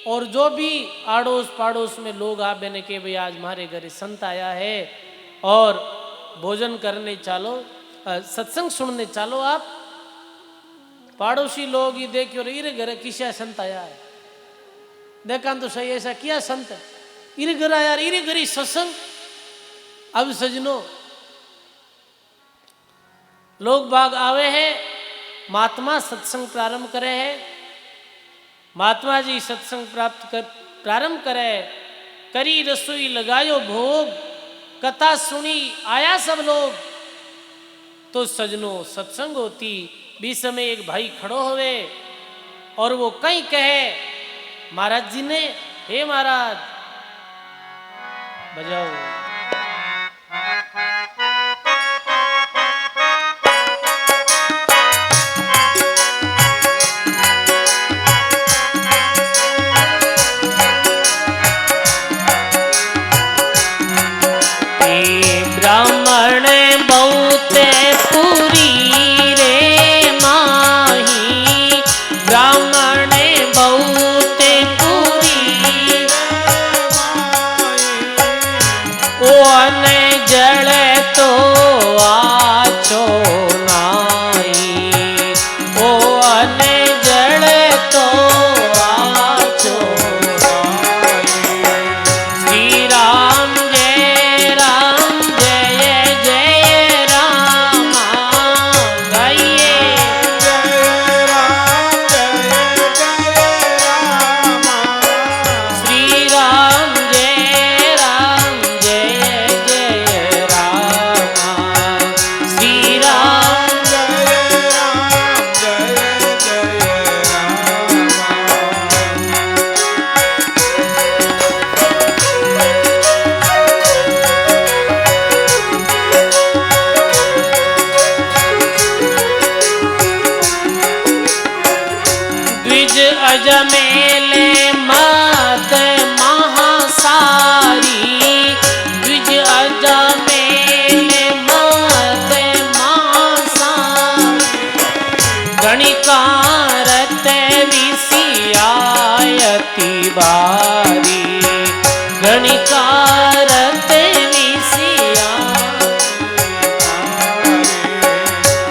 और जो भी आड़ोस पाड़ोस में लोग आ बेने के भाई आज हमारे घर संत आया है और भोजन करने चालो, सत्संग सुनने चालो। आप पड़ोसी लोग ही देखियो इरे घर किसा संत आया है, देखा तो सही ऐसा किया संत इरे घर आया, इरे घर ही सत्संग। अब सजनो लोग बाग आवे हैं, महात्मा सत्संग प्रारंभ करे हैं, महात्मा जी सत्संग प्रारंभ करे, करी रसोई लगायो भोग, कथा सुनी आया सब लोग। तो सजनो सत्संग होती बीच समय एक भाई खड़ो हुए और वो कहीं कहे महाराज जी ने, हे महाराज बजाओ। ब्राह्मण बहुत पूरी रे माही, ब्राह्मण बहुत पूरी ओ अन जल तो आछो नाई, ओ अन जल तो आछो नाई। श्री राम जय राम जय जय राम गाइए, जय राम जय जय राम। श्री राम जय राम जय जय राम, श्री राम जय राम जय जय राम। द्विज अजमेले मत महासारी, द्विज अजमेले मत महासारी। गणिकारत विसियायति बारी, गणिकारत विसिया।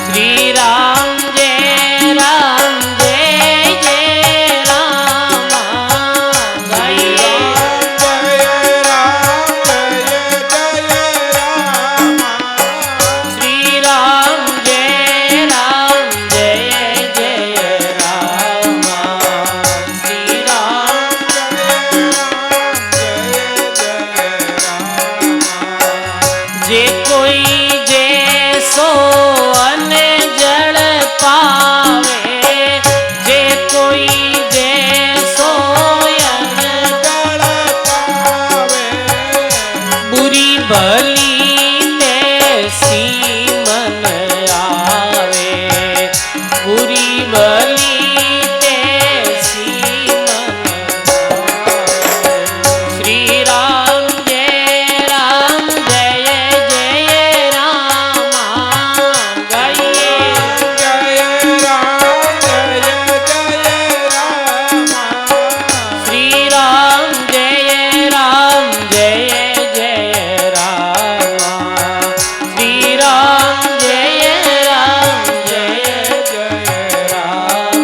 श्री राम जय राम जय जय राम गाइए, जय राम जय जय राम। श्री राम जय राम जय जय राम, श्री राम जे कोई जे सो अन जल पावे, जे कोई जे सो अन जल पावे। बुरी भली तैसी मन आवे, बुरी भली तैसी मन आवे। श्री राम जय राम जय जय राम गाइए, जय राम जय जय राम। श्री राम जय राम जय जय राम, श्री राम जय राम जय जय राम।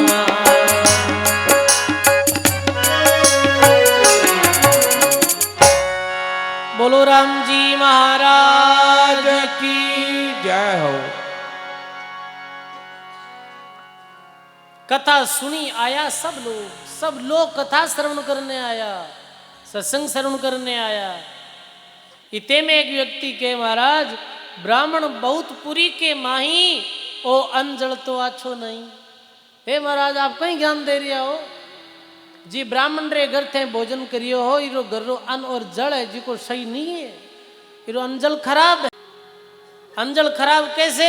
बोलो राम जी महाराज की जय हो। कथा सुनी आया सब लोग कथा श्रवण करने आया, सत्संग श्रवण करने आया। इते में एक व्यक्ति के महाराज ब्राह्मण बहुत पुरी के माही ओ अंजल तो आछो नहीं। हे महाराज आप कहीं ज्ञान दे रिया हो जी, ब्राह्मण रे घर थे भोजन करियो हो, इरो घर रो अन्न और जल है जी को सही नहीं है, इरो अंजल खराब है। अंजल खराब कैसे?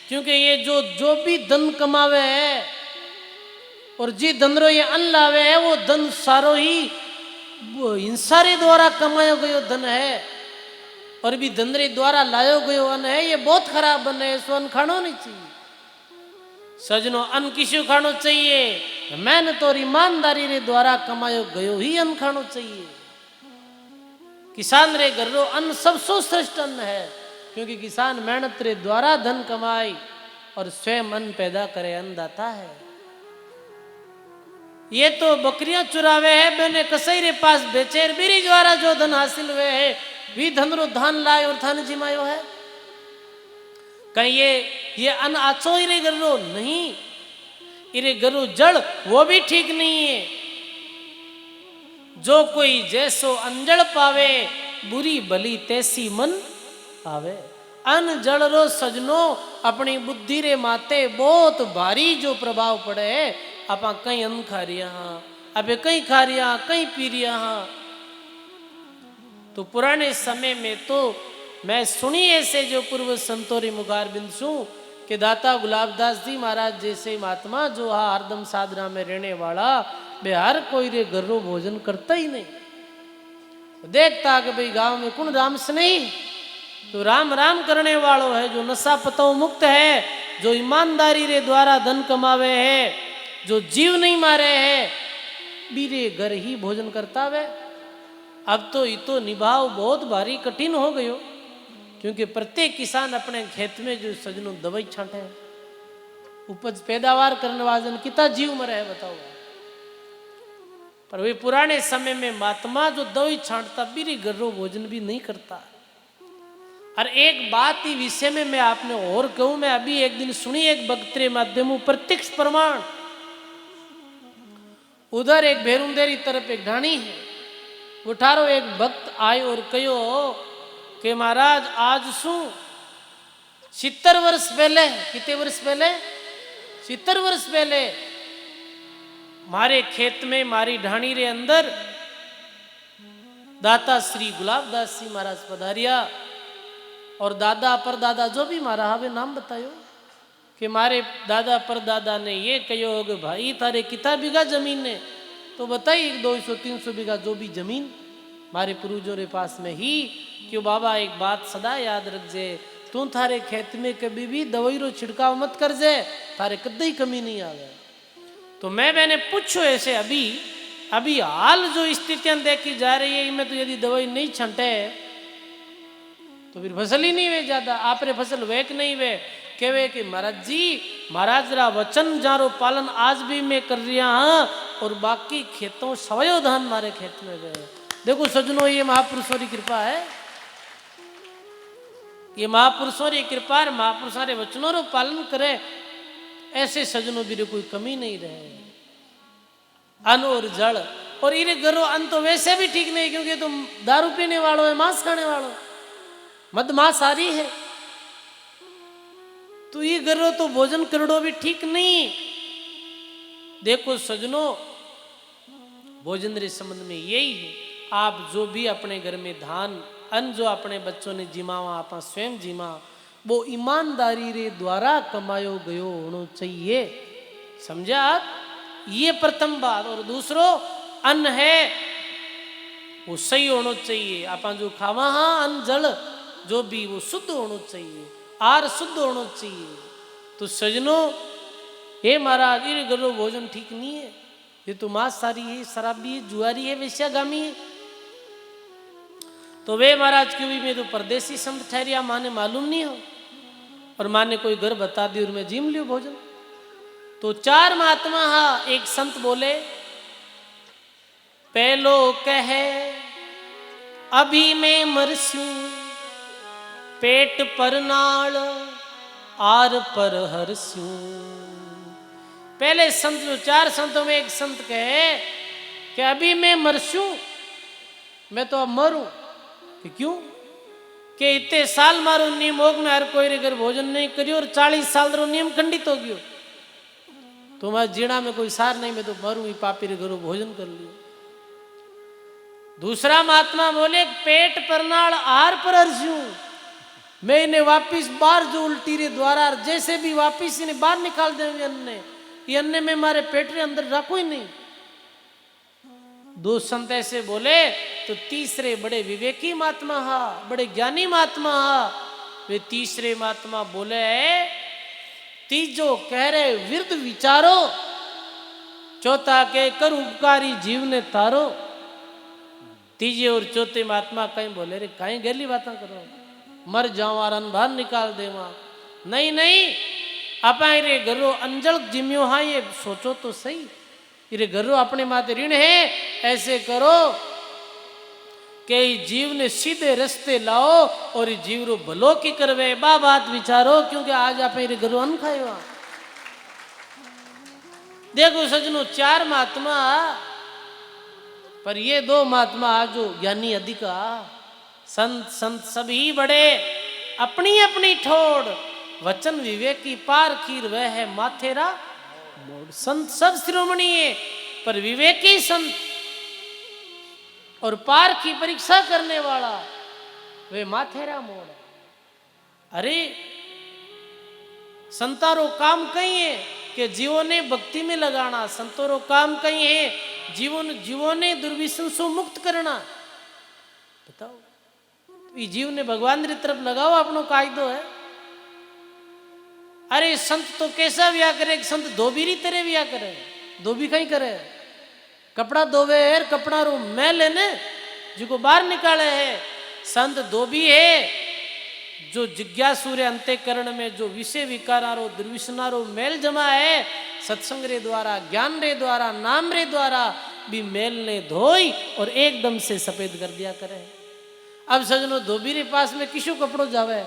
क्योंकि ये जो भी धन कमावे है और जी धन रो ये अन्न लावे है, वो धन सारो ही हिंसा रे द्वारा कमायो गयो धन है। और भी धंधरे द्वारा लायो गयो अन्न है, ये बहुत खराब अन्न है, इसको अन्न खानो नहीं चाहिए। सजनो अन्न किसको खानो चाहिए? मेहनत और ईमानदारी रे द्वारा कमायो गयो ही अन्न खानो चाहिए। किसान रे घर रो अन्न सबसे श्रेष्ठ अन्न है, क्योंकि किसान मेहनत रे द्वारा धन कमाई और स्वयं अन्न पैदा करे, अन्नदाता है। ये तो बकरियां चुरावे है, मैंने कसई रे पास बेचे, बीरी द्वारा जो धन हासिल हुए है भी धन रो धान लाए और थान जिमायो है। कहीं ये अन्न आचो इरे गरो नहीं, इरे गरो जड़ वो भी ठीक नहीं है। जो कोई जैसो अंजड़ पावे, बुरी भली तैसी मन पावे। अन्न जड़ रो सजनो अपनी बुद्धि रे माते बहुत भारी जो प्रभाव पड़े है। आप कहीं अन्न खा रिया हाँ, अबे कहीं खा रिया, कहीं पी रिया हाँ। तो पुराने समय में तो मैं सुनी ऐसे जो पूर्व संतोरी मुगार बिंदु के दाता गुलाबदास जी महाराज जैसे महात्मा जो हरदम साधना में रहने वाला, बिहार कोई रे गर्रो भोजन करता ही नहीं। देखता कि भाई गांव में कौन राम से नहीं, तो राम राम करने वालों है, जो नशा पतो मुक्त है, जो ईमानदारी रे द्वारा धन कमावे है, जो जीव नहीं मारे है, बीरे घर ही भोजन करता वे। अब तो ये तो निभाव बहुत भारी कठिन हो गयो, क्योंकि प्रत्येक किसान अपने खेत में जो सजनों दवाई छांटे है, उपज पैदावार करने वाले कितना जीव मरे है बताओ। पर वे पुराने समय में महात्मा जो दवाई छांटता बीरी गर्रो भोजन भी नहीं करता। और एक बात ही विषय में मैं आपने और कहूं, मैं अभी एक दिन सुनी एक भक्तरे माध्यम प्रत्यक्ष प्रमाण। उधर एक भेरुंदेरी तरफ एक ढाणी है, उठारो एक भक्त आए और कहो कि महाराज आज शू 70 वर्ष पहले, कितने वर्ष पहले, 70 वर्ष पहले मारे खेत में मारी ढाणी रे अंदर दाता श्री गुलाबदास जी महाराज पधारिया। और दादा परदादा जो भी मारा हवे नाम बतायो कि मारे दादा परदादा ने ये कहो कि भाई थारे कितना बीघा जमीन ने, तो बताई 200-300 बीघा जो भी जमीन मारे पूर्वजों के पास में ही। क्यों बाबा एक बात सदा याद रख जे, तू थारे खेत में कभी भी दवाई रो छिड़काव मत कर जे, थारे कदे ही कमी नहीं आवे। तो मैंने पूछो ऐसे अभी हाल जो स्थितियां देखी जा रही है, इनमें तो यदि दवाई नहीं छंटे तो फिर फसल ही नहीं वे ज्यादा, आपरे फसल वे कि नहीं वे कहवे कि महाराज जी, महाराज रा वचन जारो पालन आज भी मैं कर रहा हाँ, और बाकी खेतों सवयो धान मारे खेत में वे। देखो सजनों, ये महापुरुषों की कृपा है, ये महापुरुषों की कृपा, महापुरुषों के वचनों रो पालन करे, ऐसे सजनों भी कोई कमी नहीं रहे। अन्न और जड़, और इरे घरों अन्न तो वैसे भी ठीक नहीं, क्योंकि तुम दारू पीने वालों है, मांस खाने वालों, मदमांसाहारी है, तो ये घरों तो भोजन करो भी ठीक नहीं। देखो सजनों, भोजन रे संबंध में यही है, आप जो भी अपने घर में धान अन्न जो अपने बच्चों ने जिमावा, आप स्वयं जिमा, वो ईमानदारी रे द्वारा कमायो गयो होना चाहिए। समझा आप? ये प्रथम बात। और दूसरो, अन्न है वो सही होना चाहिए, आप जो खावा हाँ अन्न जल जो भी वो शुद्ध होना चाहिए, आर शुद्ध होना चाहिए। तो सजनों, हे महाराज, ये घरो भोजन ठीक नहीं है, ये तो मांसाहारी है, शराबी है, जुआरी है, वेश्यागामी है। तो वे महाराज क्यों भी मैं तो परदेसी संत ठहरिया, माने मालूम नहीं हो, और माने कोई घर बता दी और मैं जिम लियो भोजन। तो 4 महात्मा हाँ, एक संत बोले, पहलो कहे अभी मैं मरस्यूं, पेट पर नाल आर पर हरस्यूं। पहले संत जो 4 संतों में एक संत कहे कि अभी मैं मरस्यूं, मैं तो अब मरूं। कि क्यों? कि इतने साल मारो नियम होग में हर कोई घर भोजन नहीं करियो, और 40 साल रो नियम खंडित हो गयो, तो मैं जीना में कोई सार नहीं, मैं तो मरूं ही, पापी रे घरों भोजन कर लियो। दूसरा महात्मा बोले, पेट पर नाल आहार पर हरस्यूं, मैं इन्हें वापिस बाहर जो उल्टी रे द्वारा जैसे भी वापिस इन्हें बाहर निकाल देंगे अन्न, ये अन्न में मारे पेट रे अंदर रखो ही नहीं। 2 संत ऐसे बोले तो तीसरे बड़े विवेकी महात्मा हा, बड़े ज्ञानी महात्मा हा। वे तीसरे महात्मा बोले तीजो कह रहे विरुद्ध विचारो, चौथा के कर उपकारी जीव ने तारो। तीजे और चौथे महात्मा कहीं बोले रे कहीं गली बातें करो, मर जावा रन बाहर निकाल देवा। नहीं नहीं, आप रे घरो अंजल जिम्यो हाँ, ये सोचो तो सही, ये घरो अपने माते ऋण है। ऐसे करो कि जीव ने सीधे रास्ते लाओ और जीव रो भलो की करवे, बा बात विचारो, क्योंकि आज आप रे घरो अन्न खाएगा। देखो सजनो, चार महात्मा, पर ये दो महात्मा जो ज्ञानी अधिका, संत संत सभी बड़े, अपनी अपनी ठोड़, वचन विवेकी पार खीर वह है माथेरा मोड़। संत सब शिरोमणि है, पर विवेकी संत और पार की परीक्षा करने वाला वे माथेरा मोड़। अरे संतारो काम कहीं है कि जीवों ने भक्ति में लगाना, संतोरो काम कहीं है जीवों ने दुर्विषण से मुक्त करना। बताओ, ये जीव ने भगवान की तरफ लगाओ, अपनो कायदो है। अरे संत तो कैसा व्या करे, संत धोबीरी तरह व्या करे, धोबी कहीं करे, कपड़ा धोवे है, कपड़ा रो मैल है ने जिको बाहर निकाले है। संत धोबी है जो जिज्ञासु रे अंतःकरण में जो विषय विकारारो दुर्विषणारो मेल जमा है, सत्संग रे द्वारा, ज्ञान रे द्वारा, नाम रे द्वारा भी मेल ने धोई और एकदम से सफेद कर दिया करे। अब सजनो, धोबी रे पास में किसो कपड़ो जावे,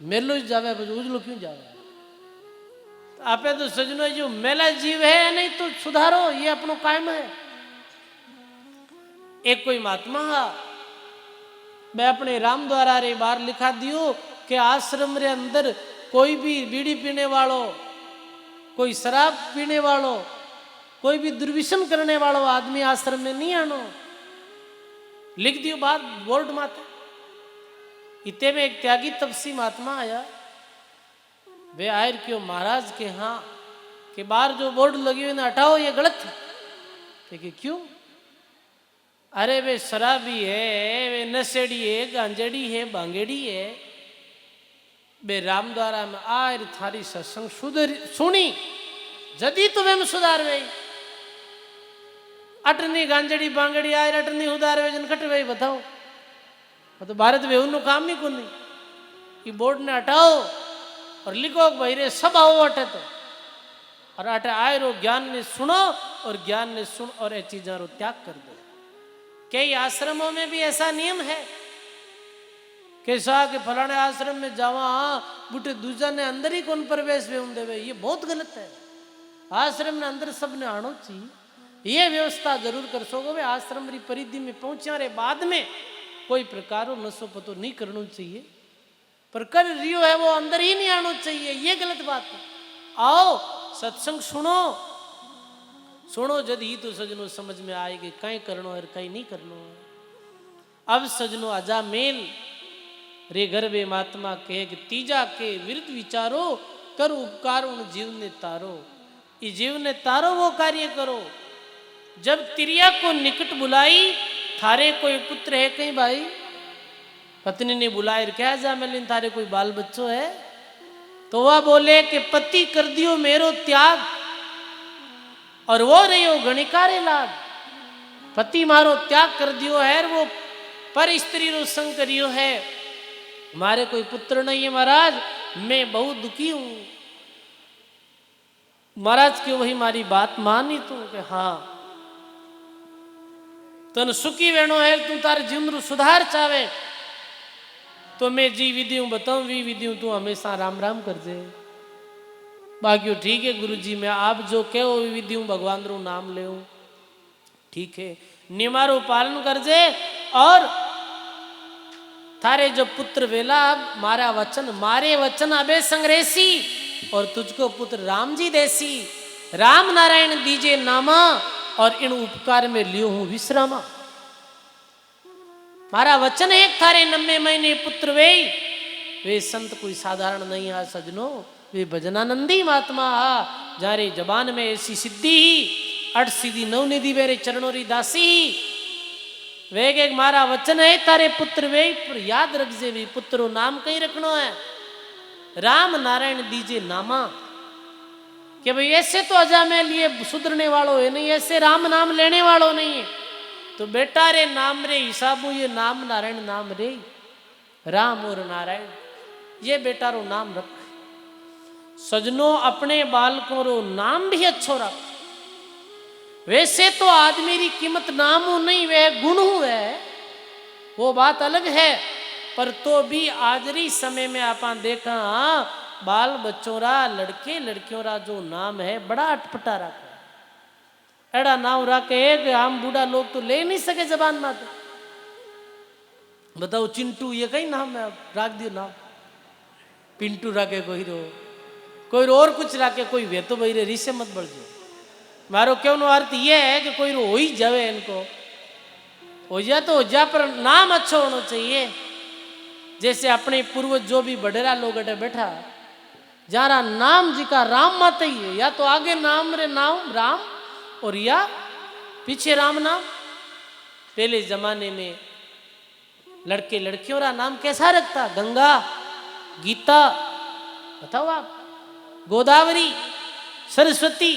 मेलो जावे, उजलो क्यों जावे? तो आपे तो सजनो जो मेला जीव है नहीं तो सुधारो, ये अपनो कायम है। एक कोई महात्मा मैं अपने राम द्वारा रे बाहर लिखा दियो कि आश्रम रे अंदर कोई भी बीड़ी पीने वालों, कोई शराब पीने वालों, कोई भी दुर्व्यसन करने वालों आदमी आश्रम में नहीं आनो, लिख दियो बात बोर्ड माते। इतने में एक त्यागी तपसी महात्मा आया, वे आयर क्यों महाराज के हाँ के बाहर जो बोर्ड लगी हुई ना हटाओ, ये गलत है। कि क्यों? अरे वे शराबी है, वे नशेड़ी है, गांजेड़ी है, बांगेड़ी है। बे राम द्वारा में आयर थारी सत्संग सुनी जदी तुम्हें सुधार वे अटनी गांजेड़ी बांगेड़ी आयर अटनी उधार वे जन कट वे। बताओ, तो भारत में उन्नो काम ही को नहीं। ये बोर्ड ने हटाओ और लिखो भाई रे सब आओ अटे, तो और अटे आए रो ज्ञान ने सुनो और ज्ञान ने सुन और ये चीजा रो त्याग कर दो। कई आश्रमों में भी ऐसा नियम है कैसा कि फलाने आश्रम में जावा बूटे दूजा ने अंदर ही कौन प्रवेश वे देवे, ये बहुत गलत है। आश्रम ने अंदर सब ने आनो चाहिए, ये व्यवस्था जरूर कर सको। वे आश्रम री परिधि में पहुंचा रे बाद में कोई प्रकार नशो पतो नहीं करना चाहिए, पर कर रियो है वो अंदर ही नहीं आना चाहिए, ये गलत बात है। आओ सत्संग सुनो, सुनो जद ही तो सजनो समझ में आएगी कहीं करनो है कहीं नहीं करनो है। अब सजनो आजा मेल रे गर्भे महात्मा कहे कि तीजा के विरुद्ध विचारो, कर उपकार उन जीव ने तारो। ये जीव ने तारो वो कार्य करो। जब तिरिया को निकट बुलाई, थारे कोई पुत्र है कहीं भाई? पत्नी ने बुलाए, क्या जा मिलिन थारे कोई बाल बच्चों है? तो वह बोले कि पति कर दियो मेरो त्याग और वो रहियो गणिकारे लाग। पति मारो त्याग कर दियो है, वो पर स्त्री रो संग करियो है, मारे कोई पुत्र नहीं है महाराज, मैं बहुत दुखी हूं। महाराज क्यों वही मारी बात मानी तू कि हाँ तन सुखी वेणो है, तू तारे जीवन रू सुधार चावे तो मैं जी विधि हूं बताऊं, वी विधि हूं, तू हमेशा राम राम कर दे। बाकी ठीक है गुरु जी, मैं आप जो कहो विधि हूं, भगवान रू नाम ले, ठीक है, नियमारो पालन कर जे। और थारे जो पुत्र वेला मारा वचन, मारे वचन अबे संग्रेसी, और तुझको पुत्र राम जी देसी। राम नारायण दीजे नामा, और इन उपकार में लियो हूं विश्रामा। मारा वचन एक थारे 90 महीने पुत्र वे संत कोई साधारण नहीं आ सजनो, वे भजनानंदी महात्मा आ, जारे जबान में ऐसी सिद्धि ही 8 सिद्धि 9 निधि मेरे चरणों री दासी। वेग एक मारा वचन है तारे पुत्र वे पर याद रखजे भी पुत्रो नाम कहीं रखनो है राम नारायण दीजे नामा कि भाई ऐसे तो अजामेल ये सुधरने वालों है नहीं, ऐसे राम नाम लेने वालों नहीं है। तो बेटा रे नाम रे हिसाबू ये नाम नारायण नाम रे राम और नारायण ये बेटा रो नाम रख। सजनों अपने बालकों रो नाम भी अच्छो रख। वैसे तो आदमी की कीमत नाम हो नहीं वह गुण हुए वो बात अलग है, पर तो भी आजरी समय में आप देखा बाल बच्चों रा लड़के लड़कियों रा जो नाम है बड़ा अटपटा रखा एड़ा नाम रखे एक हम बूढ़ा लोग तो ले नहीं सके जबान में। तो बताओ चिंटू ये कहीं नाम है रख दियो नाम पिंटू रखे कोई रो और कुछ रखे कोई वे तो भाई रे रिसे मत बढ़ जाओ। मारो क्यों नो अर्थ ये है कि कोई हो ही जावे इनको हो जा तो हो जा पर नाम अच्छा होना चाहिए। जैसे अपने पूर्वज जो भी बड़ेरा लोग अटे बैठा जारा नाम जी का राम मत ही है या तो आगे नाम रे नाम राम और या पीछे राम नाम। पहले जमाने में लड़के लड़कियों का नाम कैसा रखता गंगा गीता बताओ आप गोदावरी सरस्वती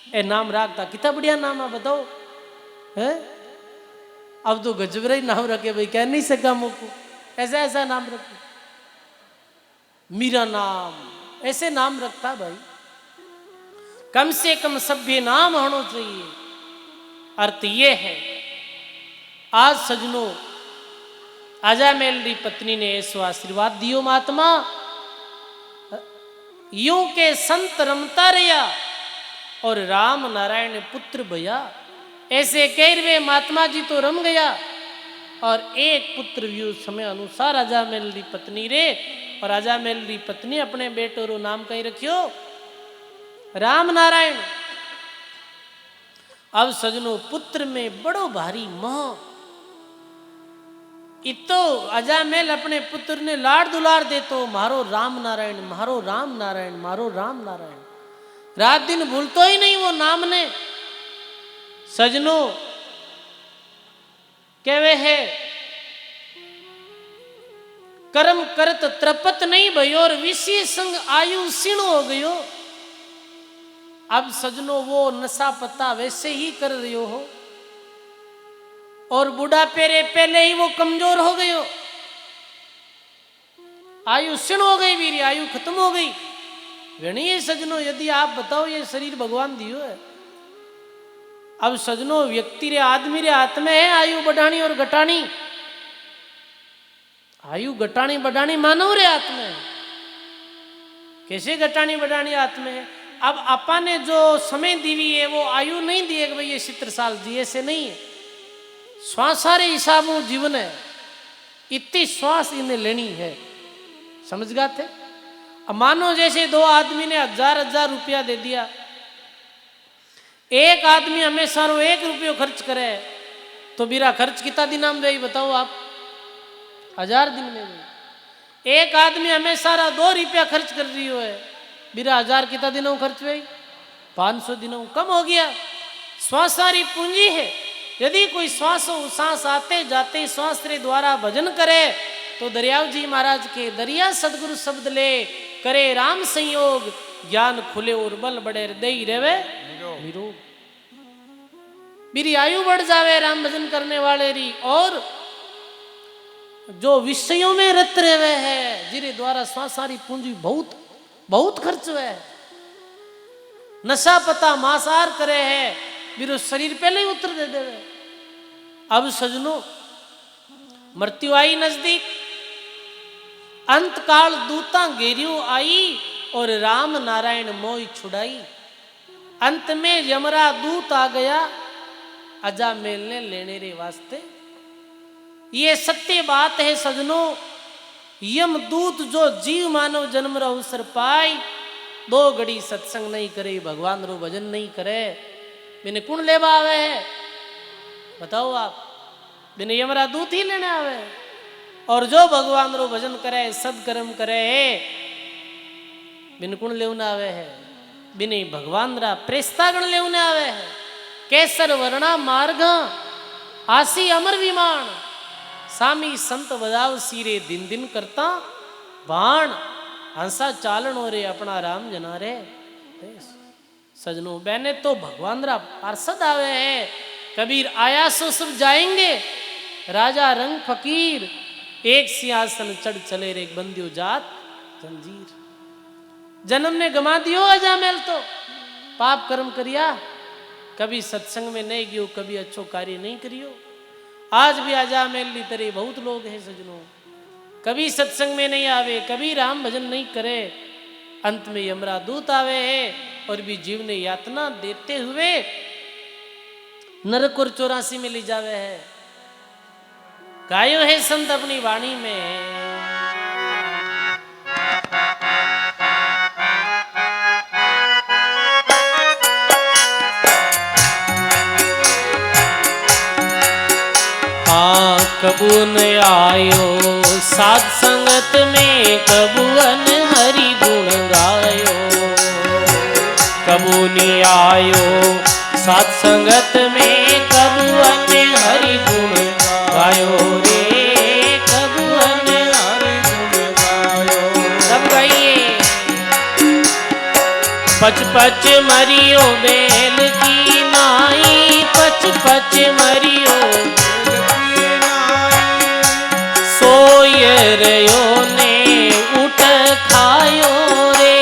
ए नाम रखता कितना बढ़िया नाम है बताओ है। अब तो गजबरा ही नाम रखे भाई कह नहीं सका मुझको ऐसा ऐसा नाम रखे मीरा नाम ऐसे नाम रखता भाई। कम से कम सभ्य नाम होना चाहिए। अर्थ ये है आज सजनों अजामेल री पत्नी ने ऐसो आशीर्वाद दियो महात्मा यूं के संत रमता रहा और राम नारायण पुत्र भया। ऐसे कहरवे महात्मा जी तो रम गया और एक पुत्र व्यू समय अनुसार अजामेल री पत्नी रे और अजामेल री पत्नी अपने बेटो रो नाम कहीं रखियो राम नारायण। अब सजनों पुत्र में बड़ो भारी मोह इतो अजामेल अपने पुत्र ने लाड़ दुलार दे तो मारो राम नारायण मारो राम नारायण मारो राम नारायण रात दिन भूलतो ही नहीं वो नाम ने। सजनों कहवे है कर्म करत त्रपत नहीं भयो और विषय संग आयु क्षीण हो गयो। अब सजनों वो नशा पता वैसे ही कर रहे हो और बुढ़ापे रे पहले ही वो कमजोर हो गयो आयु क्षीण हो गई वीर आयु खत्म हो गई। गणिए सजनों यदि आप बताओ ये शरीर भगवान दियो है। अब सजनों व्यक्ति रे आदमी रे हाथ में है आयु बढ़ानी और घटानी। आयु घटानी बढ़ानी मानव रे हाथ में है। कैसे घटानी बढ़ानी हाथ में है। अब आपा ने जो समय दीवी है वो आयु नहीं दी है कि भाई ये 70 साल जिए से नहीं है। श्वासारे हिसाबों जीवन है इतनी श्वास इन्हें लेनी है समझ गए थे। अब मानो जैसे दो आदमी ने 1000 रुपया दे दिया एक आदमी हमेशा 1 रुपये खर्च करे तो मेरा खर्च कितना दिन में भाई बताओ आप 1000 दिन में भी। एक आदमी हमेशा 2 रुपया खर्च कर रही हो है मेरा 1000 कितना दिनों खर्च भाई 500 दिनों कम हो गया। श्वासारी पूंजी है। यदि कोई सांस आते जाते श्वास रे द्वारा भजन करे तो दरियाव जी महाराज के दरिया सदगुरु शब्द ले करे राम संयोग ज्ञान खुले और बल बड़े हृदय रेवे निरोग। मेरी आयु बढ़ जावे राम भजन करने वाले री। और जो विषयों में रत रहे है जिरे द्वारा श्वासारी पूंजी बहुत बहुत खर्च है नशा पता मांसाहार करे है मेरे शरीर पहले ही उतर दे देवे। अब सजनों मृत्यु आई नजदीक अंत काल दूता घेरियों आई और राम नारायण मोई छुड़ाई। अंत में यमरा दूत आ गया अजामेल ने लेने रे वास्ते। ये सत्य बात है सजनों। यम दूत जो जीव मानव जन्म रो अवसर पाई 2 घड़ी सत्संग नहीं करे भगवान रो भजन नहीं करे मैंने कौन लेवा आवे है बताओ आप। मैंने यमरा दूत ही लेने आवे और जो भगवान रो भजन करे सदकर्म करे बिन कुण लेवना आवे है बिने भगवान रा प्रेस्तागण लेवने आवे है। केसर वर्णा मार्ग आसी अमर विमान सामी संत बजाव सीरे दिन दिन करता बाण हंसा चालन रे अपना राम जना रे सजनो बहने तो भगवान रा पार्षद आवे है कबीर आया सो सब जाएंगे राजा रंग फकीर एक सिंहासन चढ़ चले रे बंदियो जात जंजीर जन्म ने गमा दियो अजामेल तो पाप कर्म करिया कभी सत्संग में नहीं गियो कभी अच्छो कार्य नहीं करियो आज भी अजामेल ली तरह बहुत लोग हैं सजनों कभी सत्संग में नहीं आवे कभी राम भजन नहीं करे अंत में यमरा दूत आवे है और भी जीव ने यातना देते हुए नरक और 84 में ले जावे है गायो है संत अपनी वाणी में कबून आयो साध संगत में कबून हरि गुण गायो कबून आयो साध संगत में कबून हरि गुण गायो रे कबून हरि गुण गायो सब गाइए पच पच मरियो बेल की नाई पच पच मरियो सोयरयो ने उठ खायो रे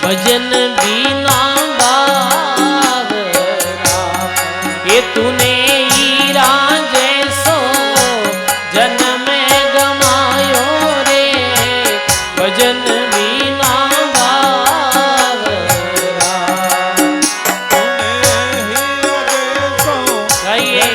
भजन बिना बावरा ये तूने हीरा जैसो जन्म गमायो रे भजन बिना बावरा गाइए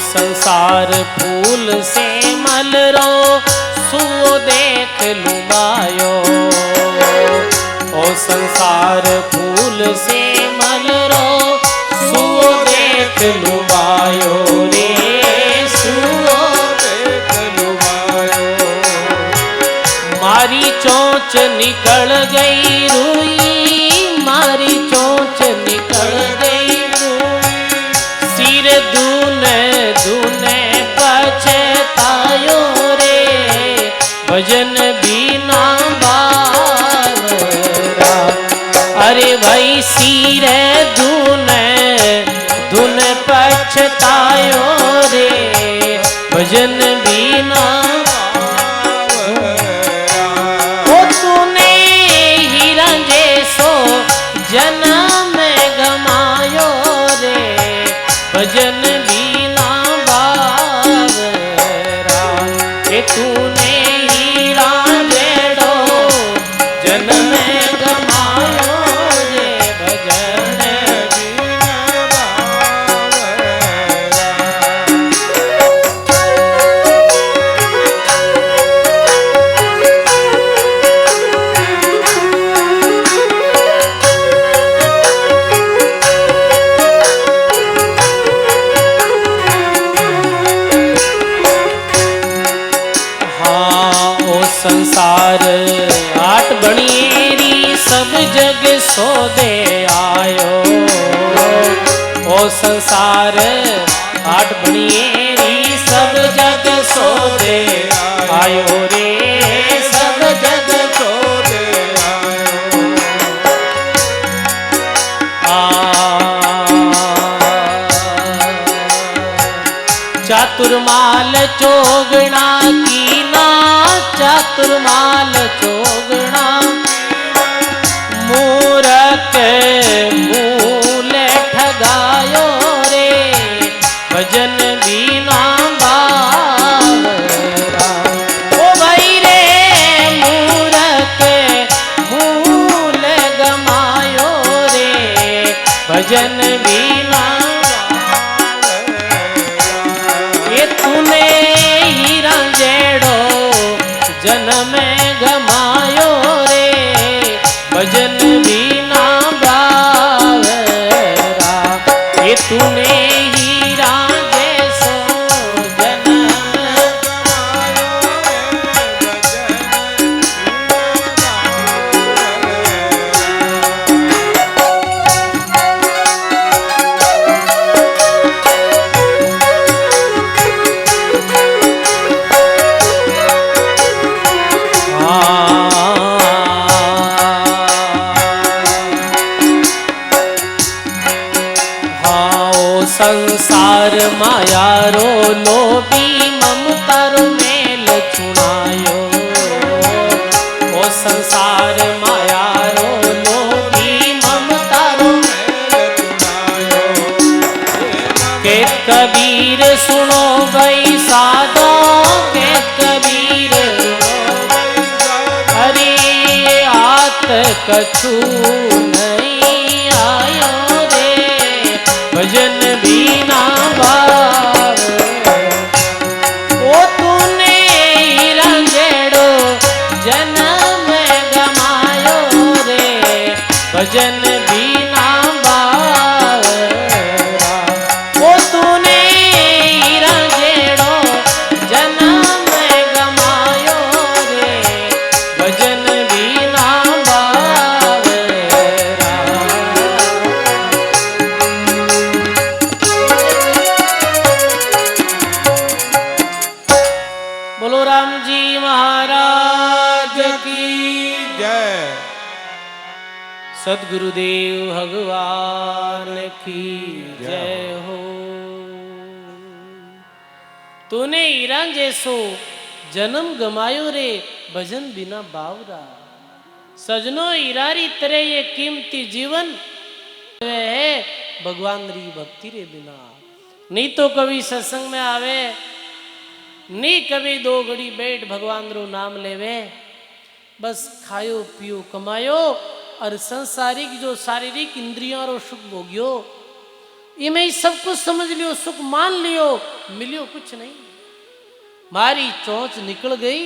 संसार फूल से मलरो सुओ देख लुमायो ओ संसार फूल से मलरो सुओ देख लुमायो रे सुओ देख लुमायो मारी चोंच निकल गई रुई मारी चोंच निकल गई रुई सिर दूने दूने पछतायो रे भजन बिना बावरा अरे भाई सिर दूने धुन पछतायो रे भजन बिना ओ तूने हीरा जैसो जन्म गमायो रे भजन बिना बावरा के तूने हीरा जेड़ो जन्म गमायो रे भजन बिना बावरा संसार आठ बणियेरी सब जग सो दे आयो ओ संसार आठ बणियेरी सब जग सो दे आयो रे सब जग सो दे चातुर्माल चोगना कीना चातुर्माल चोगना मूरख मूल ठगायो रे भजन बिना बावरा ओ भाई रे मूरख मूल गमायो रे भजन बिना ये तूने हीरा जेड़ो जन्म गमायो रे भजन बिना बावरा ये तूने हीरा जैसो जन्म संसार माया रो लोभी ममता रो मेल चुनायो ओ संसार माया रो लोभी ममता रो मेल चुनायो के कबीर सुनो भाई साधो के कबीर हरि हाथ कछु नहीं आयो भजन बिना भाव ओ तूने रंगेड़ो जन्म गमायो रे भजन बिना भाव ओ तूने रंगेड़ो जन्म गमायो रे भजन बिना भाव बोलो राम जी महाराज की जय। सद्गुरुदेव भगवान की जय हो। तूने हीरा जैसो जन्म गमायो रे भजन बिना बावरा सजनो हीरारी तरह ये कीमती जीवन है भगवान री भक्ति रे बिना नहीं तो कभी सत्संग में आवे नहीं कभी दो घड़ी बैठ भगवान रो नाम लेवे बस खायो पियो कमायो और संसारिक जो शारीरिक इंद्रियों रो सुख भोगियो इमें सब कुछ समझ लियो सुख मान लियो मिलियो कुछ नहीं मारी चोंच निकल गई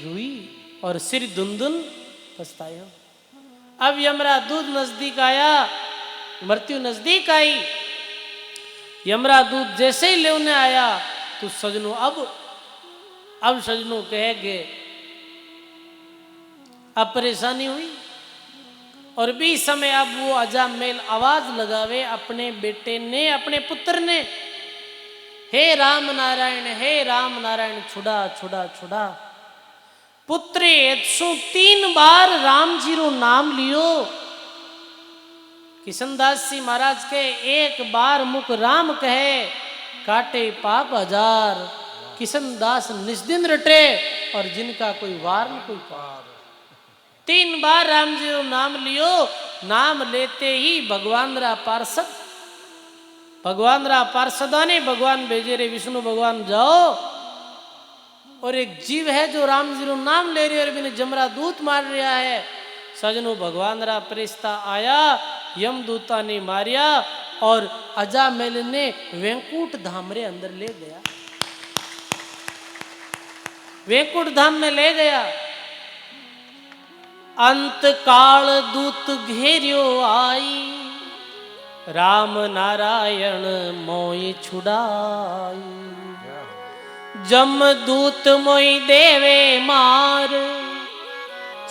रुई और सिर दुंदुन पछतायो। अब यमरा दूध नजदीक आया मृत्यु नजदीक आई यमरा दूध जैसे ही लेने आया तो सजनो अब सजनों कहेंगे अब परेशानी हुई और भी समय अब वो अजामेल आवाज लगावे अपने बेटे ने अपने पुत्र ने हे राम नारायण छुड़ा छुड़ा छुड़ा पुत्र 103 बार राम जी रो नाम लियो। किशनदास जी महाराज के एक बार मुख राम कहे काटे पाप 1000 किशनदास निस्दिन रटे और जिनका कोई वार न कोई पार 3 बार राम जी रो नाम लियो नाम लेते ही भगवान रा पार्षदा ने भगवान भेजे रे विष्णु भगवान जाओ और एक जीव है जो राम जी रो नाम ले रही है और बिना जमरा दूत मार रहा है सजनो भगवान रा प्रेस्ता आया यमदूता ने मारिया और अजामेल ने वैकुंठ धाम रे अंदर ले गया वैकुंठ धाम में ले गया। अंत काल दूत घेरियो आई राम नारायण मोई छुड़ाई जम दूत मोई देवे मार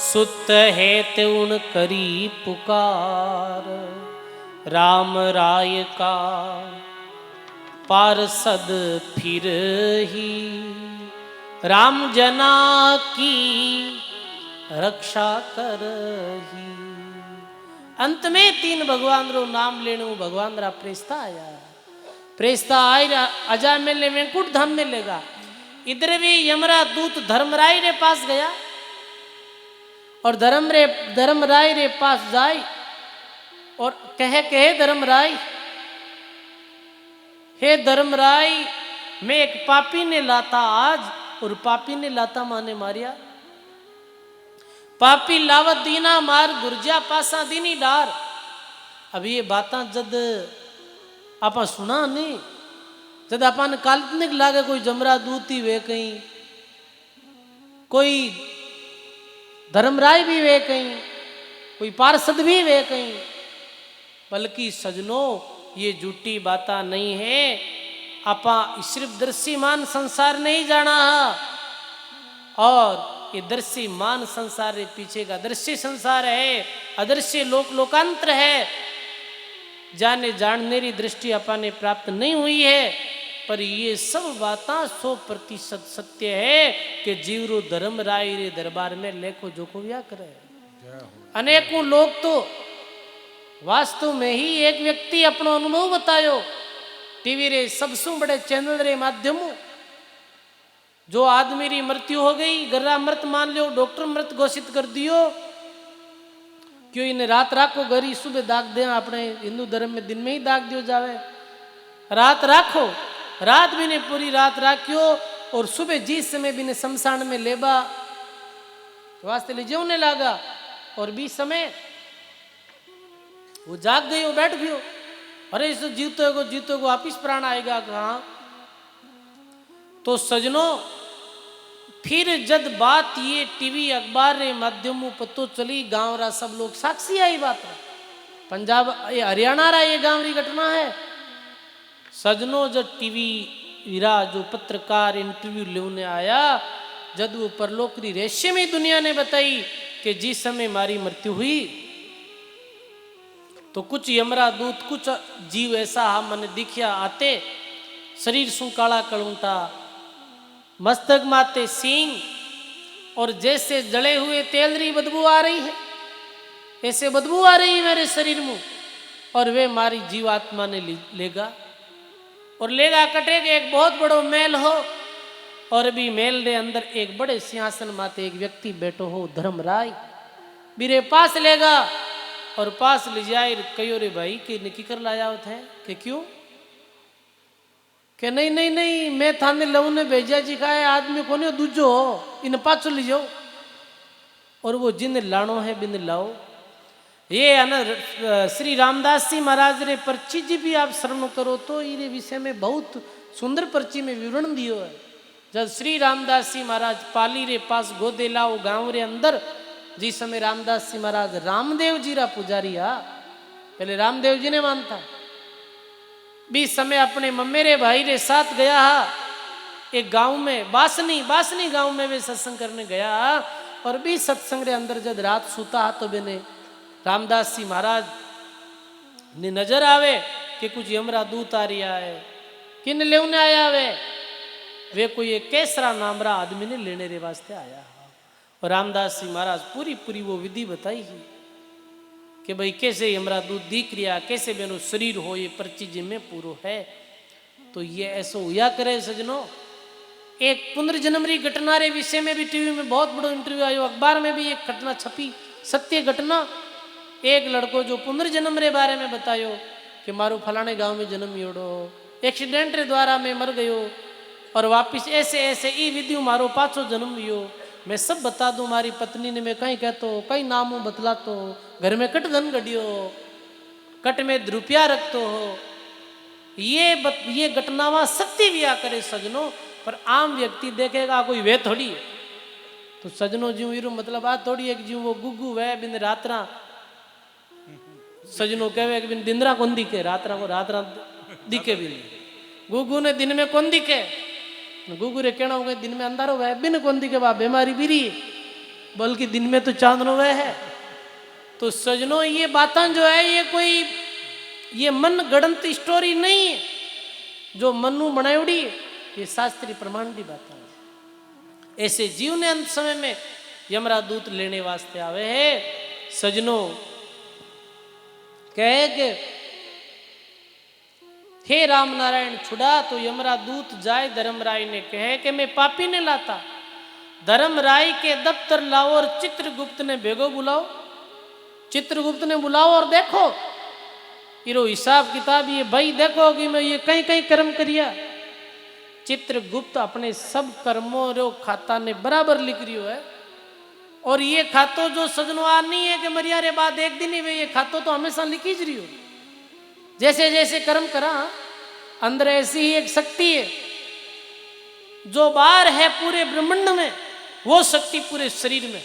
सुत हेत उन करी पुकार राम राय का पार्षद फिर ही राम जना की रक्षा करही। अंत में 3 भगवान रो नाम लेने भगवान रा प्रेस्ता आया अजामेल ने वैकुंठ धाम में लेगा। इधर भी यमरा दूत धर्मराय रे पास गया और धर्मराय रे पास जाए और कहे धर्मराय हे धर्मराय मैं एक पापी ने लाता आज और पापी ने लाता माने मारिया पापी लावत दीना मार गुर्जा पासा दीनी डार। अब ये बातां जद आपा सुना नहीं जद आपा काल्पनिक लागे कोई जमरा दूती वे कहीं कोई धर्मराय भी वे कहीं, कोई पार्षद भी वे कहीं, बल्कि सजनों ये झूठी बाता नहीं है। आपा सिर्फ दृश्यमान संसार नहीं जाना, और ये दृश्यमान संसार के पीछे का दृश्य संसार है, अदृश्य लोक लोकांतर है। जाने जानने की दृष्टि अपा ने प्राप्त नहीं हुई है, पर ये सब बातें 100% सत्य है कि जीवरो धर्म राय रे दरबार में लेखो जोखो व्या करे। अनेकों लोग तो वास्तव में ही एक व्यक्ति अपनो अनुभव बतायो टीवी रे सबसु बड़े चैनल रे माध्यम, जो आदमी री मृत्यु हो गई, गर्रा मृत मान लियो, डॉक्टर मृत घोषित कर दियो, क्यों इन्हें रात राखो, गरी सुबह दाग दे। अपने हिंदू धर्म में दिन में ही दाग दियो जावे, रात राखो, रात भी ने पूरी रात राखियो, और सुबह जिस समय भी ने शमशान में लेबा वास्ते ले जीवने लगा, और भी समय वो जाग गई, वो बैठ गयो, अरे इस जीतो को वापिस प्राण आएगा कहाँ। तो सजनों फिर जब बात ये टीवी अखबार रे माध्यमों पतो चली, गांव रा सब लोग साक्षी आई बात, पंजाब ये हरियाणा रा ये गांव री घटना है। सजनों जब टीवी वीरा जो पत्रकार इंटरव्यू लेने आया, जब वो परलोक री रहस्यमय दुनिया ने बताई कि जिस समय हमारी मृत्यु हुई तो कुछ यमरा दूत, कुछ जीव ऐसा मन दिखिया आते, शरीर सु काला कलूंटा, मस्तक माते सींग, और जैसे जले हुए तेल री बदबू आ रही है, ऐसे बदबू आ रही है मेरे शरीर में, और वे मारी जीवात्मा ने लेगा, और लेगा कटेगा। एक बहुत बड़ो महल हो, और अभी महल के अंदर एक बड़े सिंहासन माते एक व्यक्ति बैठो हो, धर्मराय मेरे पास लेगा, और पास ले जाए कहो रे भाई कि निकी कर लाया होता है कि क्यों, कि नहीं नहीं नहीं मैं थाने लऊ ने भेजा जी का आदमी को नहीं दूजो हो, इन पाछो ले जाओ, और वो जिन लाणो है बिन लाओ। ये है ना श्री रामदास जी महाराज रे पर्ची जी भी आप श्रवण करो तो ये विषय में बहुत सुंदर पर्ची में विवरण दियो है। जब श्री रामदास जी महाराज पाली रे पास गोदेलाओ गांव रे अंदर, जिस समय रामदास जी महाराज रामदेव जी रा पुजारी हा, पहले रामदेव जी ने मानता, बीस समय अपने मम्मी रे भाई रे साथ गया हा एक गांव में, बासनी गांव में वे सत्संग करने गया, और भी सत्संग रे अंदर जब रात सूता हा तो बेने रामदास जी महाराज ने नजर आवे कि कुछ यमरा दूत आ रिया है, किन लेने आया वे कोई एक केसरा नामरा आदमी ने लेने रे वास्ते आया। और रामदास जी महाराज पूरी वो विधि बताई ही कि भाई कैसे यमरा दूत दिख रिया, कैसे बेनो शरीर हो, ये पर्ची जिम्मे पूरो है। तो ये ऐसा हुआ करे सजनों। एक पुनर्जन्म री घटना रे विषय में भी टीवी में बहुत बड़ो इंटरव्यू आयो, अखबार में भी एक घटना छपी, सत्य घटना। एक लड़को जो पुनर्जन्म रे बारे में बतायो कि मारो फलाने गांव में जन्म योड़ो, एक्सीडेंट रे द्वारा मैं मर गयो, और वापिस ऐसे ऐसे ई विधि मारो पाछो जन्म लियो, मैं सब बता दूं। मारी पत्नी ने मैं कहीं कहतो, कहीं नामो बतलातो, घर में कट धन गढ़ियो, कट में रुपया रखतो हो। ये घटनावा सत्य व्या करे सजनों, पर आम व्यक्ति देखेगा कोई वे थोड़ी है। तो सजनों जीव ईरो मतलब आ थोड़ी है कि जीव वो गुगु वह बिन रात्रा सजनों कहे कि बिन दिनरा कौन दिखे, रात्रा को रात्रा दिखे भी नहीं। गुगु ने दिन में कौन दिखे, गुगु रे कहना होगा दिन में अंधारो वह बिन कौन दिखे, वह बीमारी बीरी, बल्कि दिन में तो चांदनो वह है। तो सजनों ये बातें जो है ये कोई ये मन गढ़ंत स्टोरी नहीं है जो मनु बनायोड़ी, ये शास्त्रीय प्रमाण की बात है। ऐसे जीव ने अंत समय में यमरा दूत लेने वास्ते आवे है। सजनों कहे कि हे राम नारायण छुड़ा, तो यमरा दूत जाए धर्मराय ने कहे कि मैं पापी ने लाता, धर्मराय के दफ्तर लाओ और चित्रगुप्त ने भेगो बुलाओ, चित्रगुप्त ने बुलाओ और देखो इरो हिसाब किताब, ये भाई देखो कि मैं ये कहीं कहीं कर्म करिया। चित्रगुप्त अपने सब कर्मों रो खाता ने बराबर लिख रियो है, और ये खातो जो सजनवार नहीं है कि मरिया रे बाद एक दिन ही वे, ये खातो तो हमेशा लिखी ज रही हो। जैसे जैसे कर्म करा अंदर ऐसी ही एक शक्ति है जो बाहर है पूरे ब्रह्मांड में, वो शक्ति पूरे शरीर में।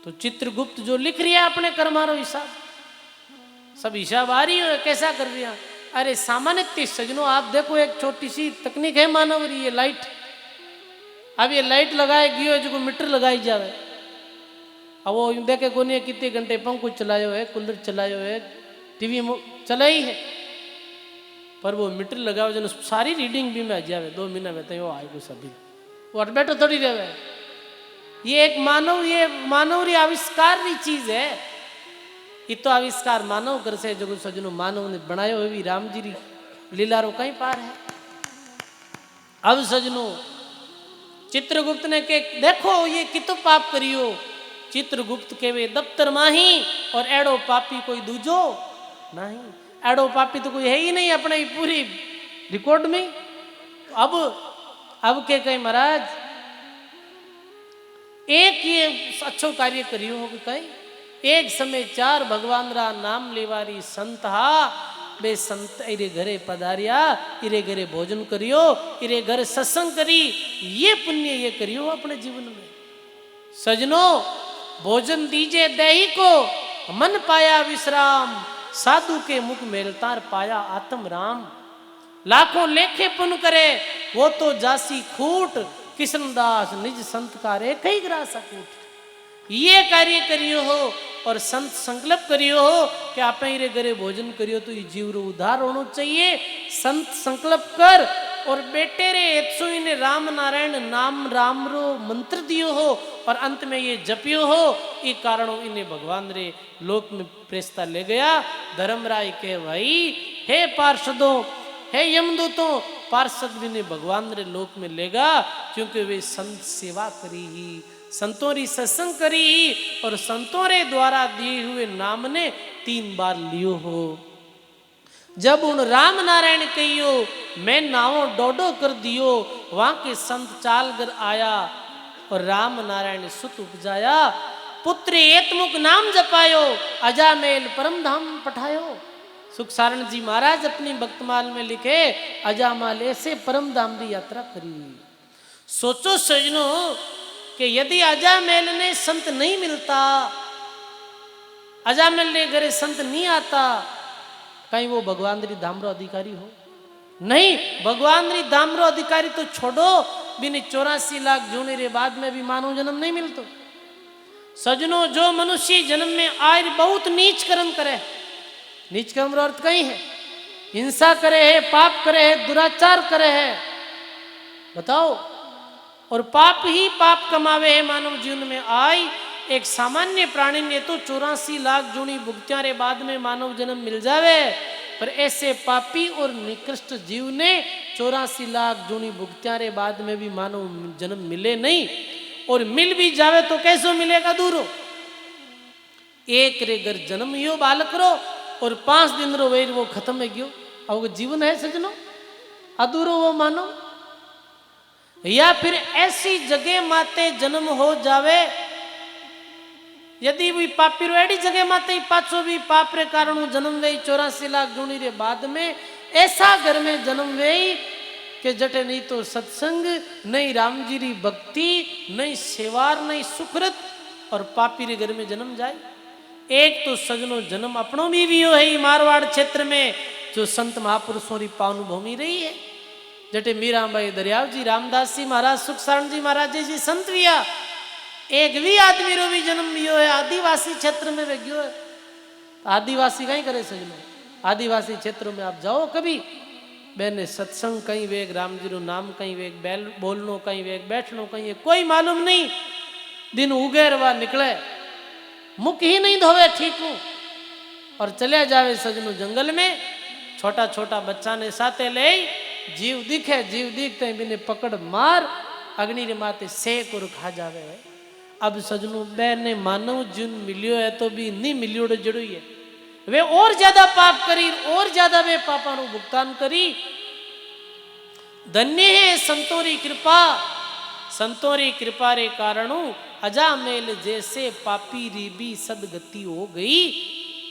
तो चित्रगुप्त जो लिख रही है अपने कर्मारो हिसाब, सब हिसाब आ रही है कैसा कर रही है। अरे सामान्य सजनों आप देखो एक छोटी सी तकनीक है मानव ये लाइट। अब ये लाइट लगाएगी जो मीटर लगाई जावे, अब वो देखे कोने कितने घंटे पंखो चलायो है, कूलर चलायो है, टीवी चलाई है, पर वो मीटर लगाओ जन सारी रीडिंग भी में आ जावे 2 महीना में तो आएगा सभी वो बैठो थोड़ी रहे। ये एक मानव री आविष्कार री चीज है। ये तो आविष्कार मानव कर से जो सजनो मानव ने बनायो हुई राम जी री लीला रो कहीं पार है। अब सजनो चित्रगुप्त ने के देखो ये कितो पाप करियो। चित्रगुप्त के वे दफ्तर माही और एड़ो पापी कोई दूजो नहीं, एड़ो पापी तो कोई है ही नहीं अपने ही पूरी रिकॉर्ड में। अब के कहीं महाराज एक ये अच्छो कार्य करियो हो कहीं एक समय 4 भगवान रा नाम लेवारी संत हा बे संत इरे घरे पधारिया, इरे घरे भोजन करियो, इरे घर सत्संग करी, ये पुण्य ये करियो अपने जीवन में। सजनो भोजन दीजे देही को मन पाया विश्राम, साधु के मुख मेलतार पाया आत्म राम। लाखों लेखे पुण्य करे वो तो जासी खूट, किशनदास निज संत कारे कई ग्रासा कूट। ये कार्य करियो हो और संत संकल्प करियो हो कि आप रे घरे भोजन करियो तो ये जीव रो उद्धार होना चाहिए। संत संकल्प कर और बेटे रे एत्सु ने राम नारायण नाम राम रो मंत्र दियो हो और अंत में ये जपियो हो। ये कारणों इन्हें भगवान रे लोक में प्रेस्ता ले गया। धर्मराय के भाई हे पार्षदों हे यमदूतों, पार्षद भी ने भगवान रे लोक में लेगा क्योंकि वे संत सेवा करी ही, संतों री सत्संग करी और संतों रे द्वारा दिए हुए नाम ने 3 बार लियो हो। जब उन राम नारायण कहियो मैं नावो डोडो कर दियो, वहां के संत चाल कर आया और राम नारायण सुत उपजाया। पुत्र एतमुख नाम जपायो, अजामेल परम धाम पठायो। सुख सारण जी महाराज अपनी भक्तमाल में लिखे अजामाल ऐसे परम धाम की यात्रा करी। सोचो सजनो कि यदि अजामेल ने संत नहीं मिलता, अजामेल ने घरे संत नहीं आता, कहीं वो भगवान री धाम रो अधिकारी हो नहीं। भगवान री धाम रो अधिकारी तो छोड़ो, बिन 84 लाख जूने रे बाद में भी मानव जन्म नहीं मिलतो। सजनो जो मनुष्य जन्म में आय बहुत नीच कर्म करे, नीच कर्म रो अर्थ कहीं है हिंसा करे है, पाप करे है, दुराचार करे है, बताओ। और पाप ही पाप कमावे है मानव जीवन में आई। एक सामान्य प्राणी ने तो 84 लाख जूनी भुगतियां रे बाद में मानव जन्म मिल जावे, पर ऐसे पापी और निकृष्ट जीव ने 84 लाख जूनी भुगतियां रे बाद में भी मानव जन्म मिले नहीं। और मिल भी जावे तो कैसो मिलेगा दूरो। एक रे घर जन्म यो बालक रो और 5 दिन रो वेर वो खत्म है गयो। अब वो जीवन है सजनो अधूरो वो मानो। या फिर ऐसी जगह माते जन्म हो जावे, यदि भी पापी रो एडी जगह माते पाछो भी पाप रे कारण जन्म वे 84 लाख जूनी रे बाद में ऐसा घर में जन्म वे कि जटे नहीं तो सत्संग, नहीं राम जी री भक्ति, नहीं सेवार, नहीं सुकृत, और पापी रे घर में जन्म जाए। एक तो सजनो जन्म अपनों भी हो है मारवाड़ क्षेत्र में जो संत महापुरुषों री पावन भूमि रही है। जटे मीराबाई दरियाव जी, रामदास जी महाराज, सुख सारण जी महाराज जी संत विया। एक भी आदमी रो भी जन्म लियो है आदिवासी क्षेत्र में वे गयो है। आदिवासी कहीं करे सजनो, आदिवासी क्षेत्रों में आप जाओ कभी, मैंने सत्संग कहीं वेग राम जी रो नाम कहीं वेग बैल बोलनो कहीं वेग बैठनो कहीं कोई मालूम नहीं। दिन उगेर वा निकले मुख ही नहीं धोवे ठीक हूँ और चले जावे सजनो जंगल में। छोटा छोटा बच्चा ने साथे ले जीव दिखते बिने पकड़ मार अग्नि रे माते सेक और खा जावे। अब सजनो ने मानव जीवन मिलियो है तो भी नहीं मिलियो जड़ो है, वे और ज्यादा पाप करी और ज्यादा वे पापा नु भुगतान करी। धन्य है संतों री कृपा, संतों री कृपा रे कारणु अजामेल जैसे पापी री भी सदगति हो गई।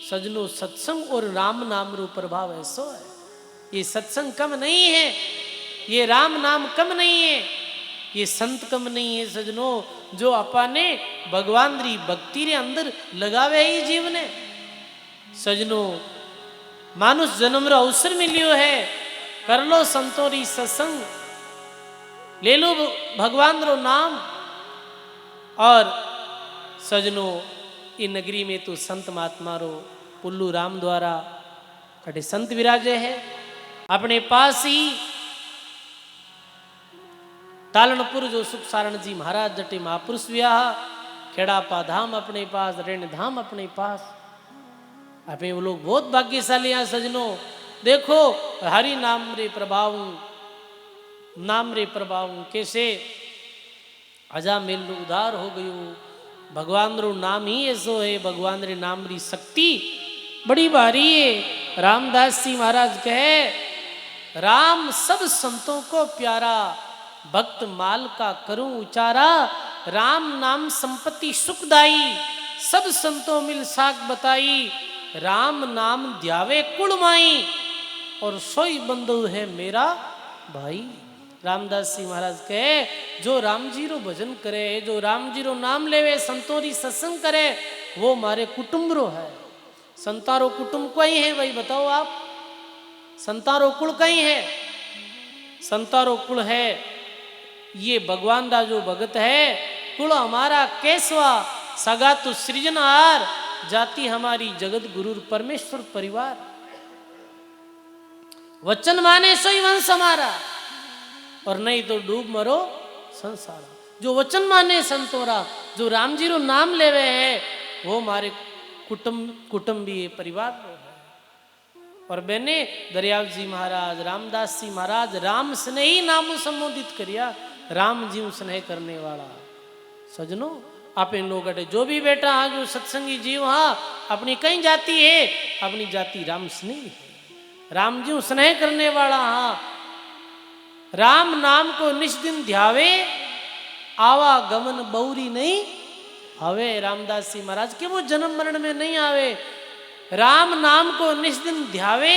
सजनो सत्संग और राम नाम रो प्रभाव ऐसो है। ये सत्संग कम नहीं है, ये राम नाम कम नहीं है। ये संत कम नहीं है सजनों, जो अपा ने भगवान री भक्ति रे अंदर लगावे ही जीव ने। सजनों मानुष जन्म रो अवसर मिलियो है, कर लो संतों री सत्संग, ले लो भगवान रो नाम। और सजनों ये नगरी में तो संत महात्मा रो पुल्लू राम द्वारा कटे संत विराजे है। अपने पास ही तालनपुर जो सुख सारण जी महाराज जटे महापुरुष व्याह, खेड़ापा धाम अपने पास, रेण धाम अपने पास। अभी वो लोग बहुत भाग्यशाली हैं सजनों। देखो हरि नाम रे प्रभाव, नाम रे प्रभाव कैसे अजा मेल उदार हो गयो। भगवान रो नाम ही ऐसो है, भगवान रे नाम री शक्ति बड़ी भारी है। रामदास जी महाराज कहे, राम सब संतों को प्यारा, भक्त माल का करूं उचारा। राम नाम संपत्ति सुखदाई, सब संतों मिल साख बताई। राम नाम ध्यावे कुल माई, और सोई बंधु है मेरा भाई। रामदास जी महाराज कहे, जो राम जी रो भजन करे, जो राम जी रो नाम लेवे, संतों री सत्संग करे, वो मारे कुटुंब रो है। संतारो कुटुंब कोई है भाई बताओ आप? संतारो कुल कहीं है? संतारो कुल है ये भगवान दा जो भगत है। कुल हमारा केसवा, सगा तो सृजनहार, जाति हमारी जगत गुरु परमेश्वर परिवार। वचन माने सोई वंश हमारा, और नहीं तो डूब मरो संसार। जो वचन माने संतोरा, जो राम जी रो नाम लेवे है, वो हमारे कुटुंबी परिवार रो है। और बहने दरियाव जी महाराज, रामदास जी महाराज राम स्नेही नाम संबोधित करिया। राम जी स्नेह करने वाला। सजनों आप इन लोग जो भी बेटा हाँ, जो सत्संगी जीव हाँ, अपनी कहीं जाति है, अपनी जाति राम स्नेही है। राम जी स्नेह करने वाला हाँ। राम नाम को निष्दिन ध्यावे, आवागमन बौरी नहीं आवे। रामदास जी महाराज के वो जन्म मरण में नहीं आवे। राम नाम को निष्दिन ध्यावे,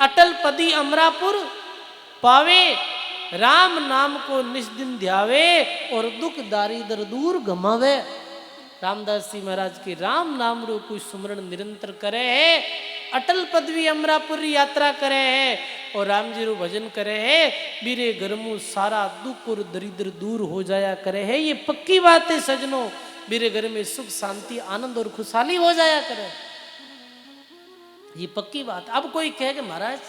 अटल पदी अमरापुर पावे। राम नाम को निष्दिन ध्यावे, और दुख दारिद्र दूर गमावे। रामदास जी महाराज के राम नाम रो कोई सुमरण निरंतर करे है, अटल पदवी अमरापुर यात्रा करे है, और राम जी रो भजन करे है, बीरे गर्मू सारा दुख और दरिद्र दूर हो जाया करे है। ये पक्की बात है सजनों। मेरे घर में सुख शांति आनंद और खुशहाली हो जाया करे, ये पक्की बात। अब कोई कहे कि महाराज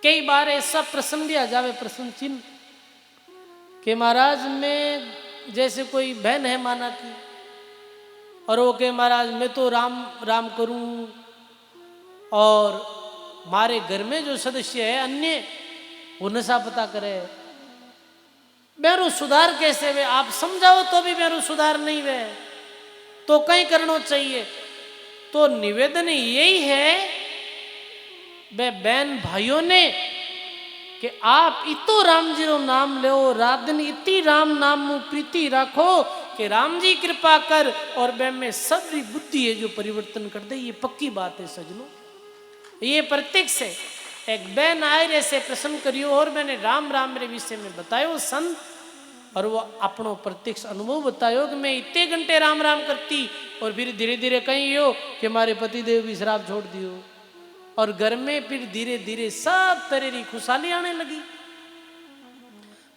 कई बार ऐसा प्रश्न भी आ जावे, प्रश्न चिन्ह कि महाराज में जैसे कोई बहन है माना की, और वो कहे महाराज मैं तो राम राम करूं, और हमारे घर में जो सदस्य है अन्य वो नशा पता करे, मेरू सुधार कैसे वे? आप समझाओ तो भी मेरू सुधार नहीं वे, तो कहीं करना चाहिए। तो निवेदन यही है वे बहन भाइयों ने कि आप इतो राम जी रो नाम लो, रात दिन इतनी राम नाम मु प्रीति रखो कि राम जी कृपा कर, और वे में सबरी बुद्धि है जो परिवर्तन कर दे। ये पक्की बात है सजनों, ये प्रत्यक्ष है। एक बहन आए ऐसे प्रश्न करियो, और मैंने राम राम रे विषय में बतायो संत, और वो अपनो प्रत्यक्ष अनुभव बतायो कि मैं इतने घंटे राम राम करती, और फिर धीरे धीरे कहीं हो कि हमारे पतिदेव भी शराब छोड़ दियो, और घर में फिर धीरे धीरे सब तरह की खुशहाली आने लगी।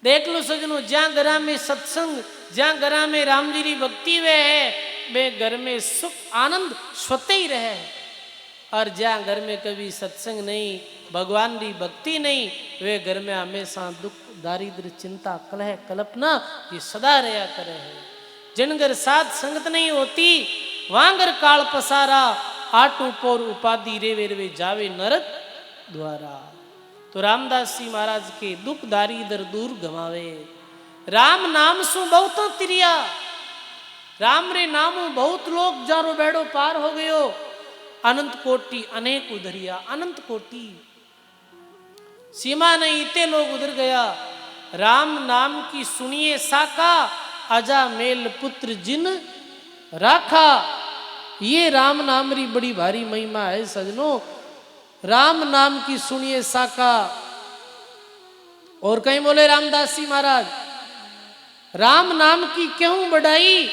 देख लो सजनों, जहाँ घरा में सत्संग, जहाँ घरा में राम जी की भक्ति वे है, वे घर में सुख आनंद स्वतः ही रहे। और जहाँ घर में कभी सत्संग नहीं, भगवान की भक्ति नहीं, वे घर में हमेशा दुख दारिद्र चिंता कलह कल्पना ये सदा रहा करे है। जिन घर साथ संगत नहीं होती, वहां घर काल पसारा, आटू पोर उपाधि रेवे रेवे जावे नरक द्वारा। तो रामदास जी महाराज के दुख दारिद्र दूर गमावे। राम नाम सु बहुत तिरिया, राम रे नामो बहुत लोग जारो बेड़ो पार हो गयो। अनंत कोटि अनेक उधरिया, अनंत कोटि सीमा नहीं, इतने लोग उधर गया। राम नाम की सुनिए साका, अजा मेल पुत्र जिन राखा। ये राम नाम री बड़ी भारी महिमा है सजनों। राम नाम की सुनिए साका, और कहीं बोले रामदास जी महाराज, राम नाम की क्यों बढ़ाई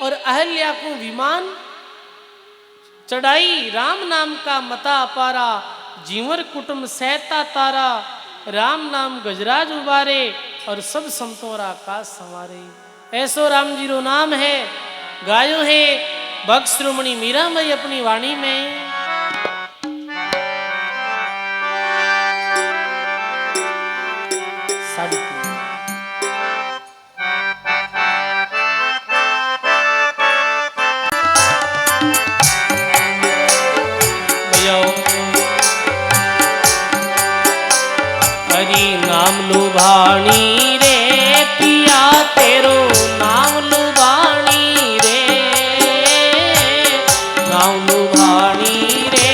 और अहल्या को विमान चढ़ाई। राम नाम का मता अपारा, जीवर कुटुंब सहता तारा। राम नाम गजराज उबारे और सब संतों रा आकाश संवारे। ऐसो राम जी रो नाम है, गायो है भक्त श्रोमणी मीरा मई अपनी वाणी में। साड़ी हरि नाम लुभाणी रे पिया तेरो नाम लुभाणी रे। नाम लुभाणी रे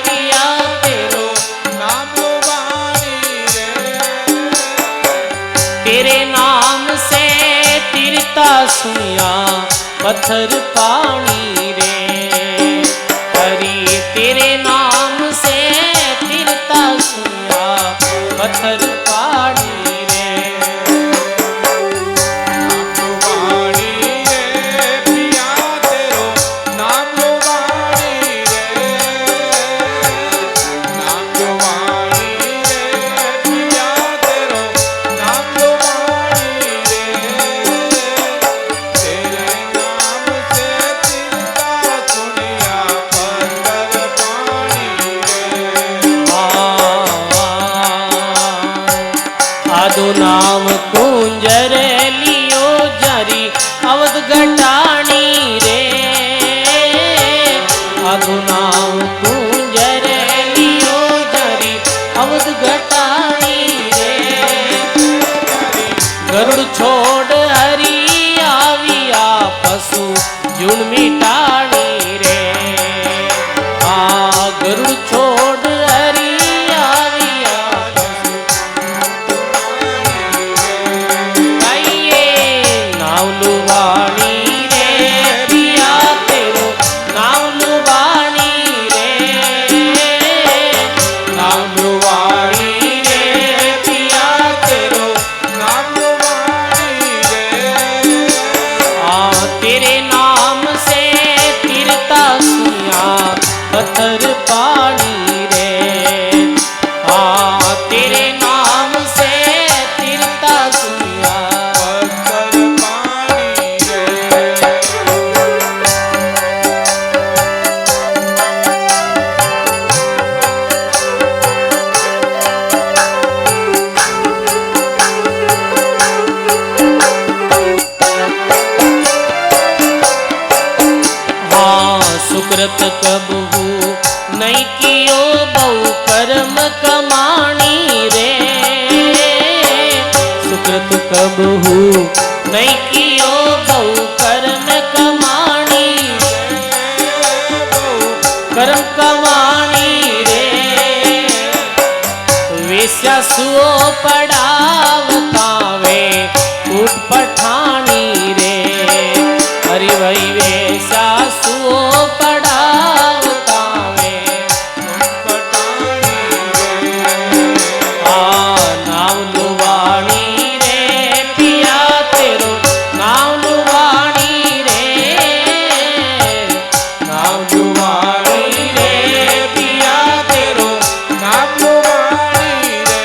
पिया तेरो नाम लुभानी रे। तेरे नाम से तीरता सुनिया पत्थर पानी रे। हरि तेरे नाम से तीरता सुनिया पत्थर पानी रे। नाम लुभानी रे पिया तेरो नाम लुभानी रे। नाम लुभानी रे पिया तेरो नाम लुभानी रे। तेरे नाम से तिरता सुनिया पत्थर पानी रे। आदो नाम कुंजर लियो जरी अवध घटानी रे। आदो नाम कुंजर लियो जरी अवध घटानी रे। गरुड़ छोड़ हरि आविया पशु जुन मिटानी रे। गरुड़ छोड़ हरि आविया नाम लुभानी रे पिया तेरो नाम लुभानी रे। नाम लुभानी रे पिया तेरो नाम लुभानी रे। तेरे नाम से तीरता सुनिया पत्थर पानी रे। तेरे नाम से तीरता सुनिया पत्थर पानी रे। सुकृत कबहू नहीं कियो बहु कर्म कमाणी रे। सुकृत कबहू नहीं कियो बहु कर्म कमाणी कर्म कमाणी रे। वेश्या सुओ पड़ावता वे कूट पठानी रे। हरि भाई वेश्या सुओ पड़ावता वे पटानी रे। नाम लुभानी रे पिया तेरो नाम लुभानी रे। नाम लुभानी रे पिया तेरो नाम लुभानी रे।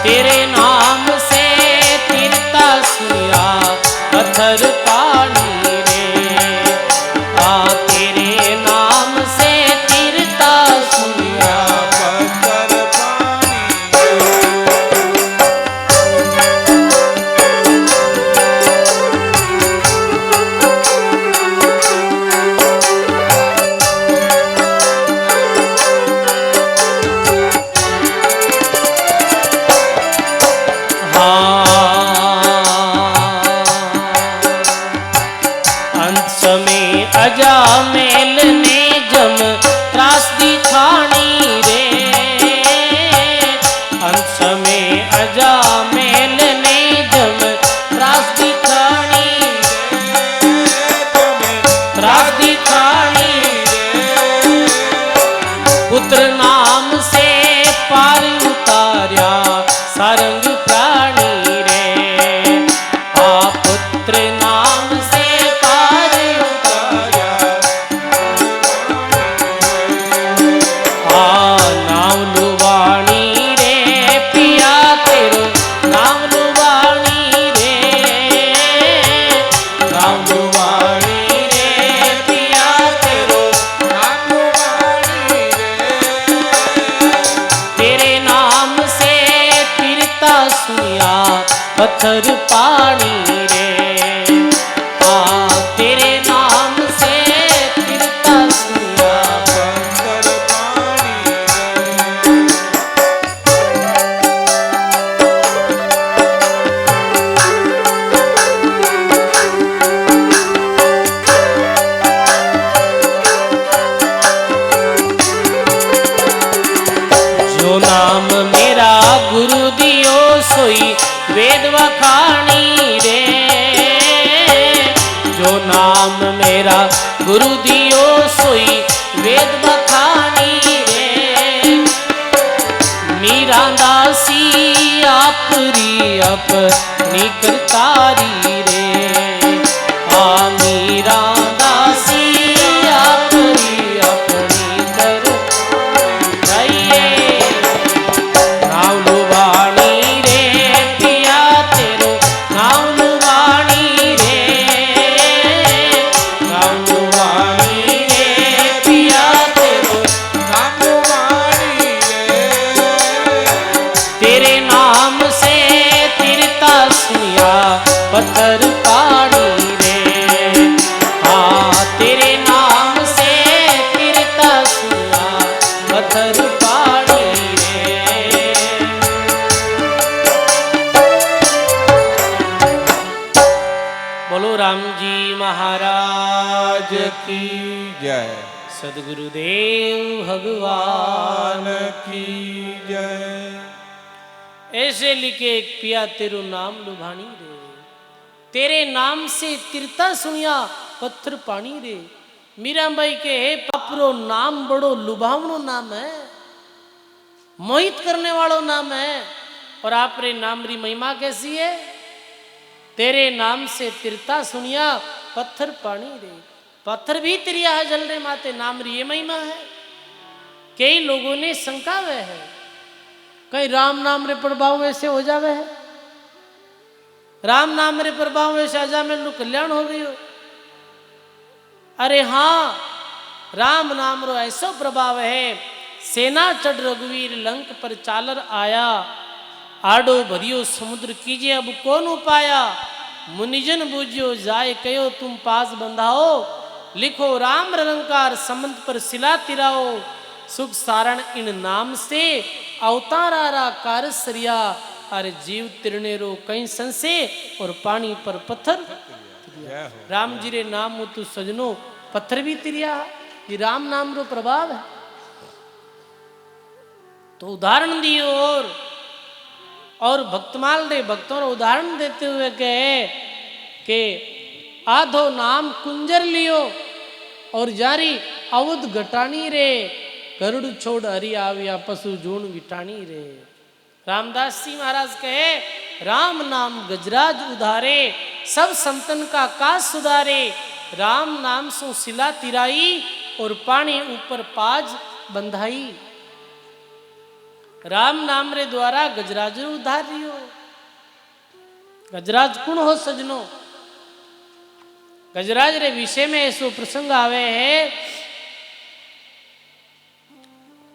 तेरे नाम से तीरता सुनिया पत्थर पानी रे। तेरे नाम से तीरता सुनिया पत्थर पानी अंत समय अजामेल ने जम त्रास दिखानी रे। अंत समय अजामेल ने जम त्रास दिखानी त्रास दिखानी पुत्र नाम से पार उतार्या पत्थर पानी रे। तेरे नाम से तिरता सुनिया पत्थर पानी रे। जो नाम मेरा गुरु दियो सोई वेद वखाणी रे। जो नाम मेरा गुरु दियो सोई वेद बखानी रे। मीरा दासी आपरी अपनी करतारी रे। मीरा दासी आपरी अपनी करतारी रे। नाम लुबाणी रे पिया तेरो नाम लुबाणी रे। नाम लुबाणी रे पिया तेरो नाम लुबाणी रे। तेरे नाम से तिरता सुनिया पत्थर पानी रे। तेरे नाम से तिरता सुनिया पत्थर पानी रे। बोलो राम जी महाराज की जय। सदगुरुदेव भगवान भगवान की जय। ऐसे लिखे एक पिया तेरो नाम लुभानी रे। तेरे नाम से तिरता सुनिया पत्थर पानी रे। मीराबाई के हे पापरो नाम बड़ो लुभावनो नाम है, मोहित करने वालों नाम है। और आप रे नाम री महिमा कैसी है? तेरे नाम से तिरता सुनिया पत्थर पानी रे। पत्थर भी तिरिया है जल रे माते, नाम री ये महिमा है। कई लोगों ने शंका वे है कहीं राम नाम रे प्रभाव वैसे हो जावे है। राम नाम रे प्रभाव वैसे आजा में लो कल्याण हो गयो। अरे हाँ, राम नाम रो ऐसो प्रभाव है। सेना चढ़ रघुवीर लंक पर चालर आया। आडो भरियो समुद्र कीजिए अब कौन उपाया। मुनिजन बूझियो जाए कयो तुम पास बंधाओ। लिखो राम रंकार समंत पर सिला तिराओ। सुख सारण इन नाम से अवतारा कार सरिया। अरे जीव तिरने रो कहीं संसे और पानी पर पत्थर। राम जी रे नाम तू सजनो पत्थर भी तिरिया। ये राम नाम रो प्रभाव है। तो उदाहरण दियो और भक्तमाल रे भक्तों रो उदाहरण देते हुए कहे कि आधो नाम कुंजर लियो और जारी अवध घटानी रे। गरुड़ छोड़ हरि आविया पशु जूण विटानी रे। रामदास जी महाराज कहे राम नाम गजराज उधारे सब संतन का काज सुधारे। राम नाम सो सिला तिराई और पानी ऊपर पाज बंधाई। राम नाम रे द्वारा गजराज उधार रियो। गजराज कौन हो सजनो? गजराज रे विषय में ऐसो प्रसंग आवे है।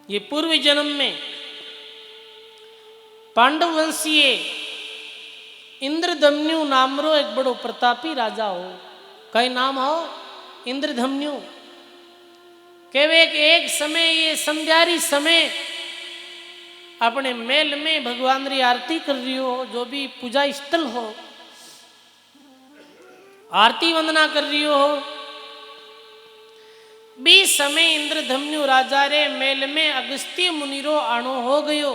ये पूर्व जन्म में पांडव वंशीय इंद्रधम्यु नामरो एक बड़ो प्रतापी राजा हो। कई नाम हो इंद्रधम्यु। केवे एक समय ये संध्यारी समय अपने मेल में भगवान री आरती कर रही हो। जो भी पूजा स्थल हो आरती वंदना कर रही हो। बी समय इंद्रधम्यु राजा रे मेल में अगस्त्य मुनि रो आनो हो गयो।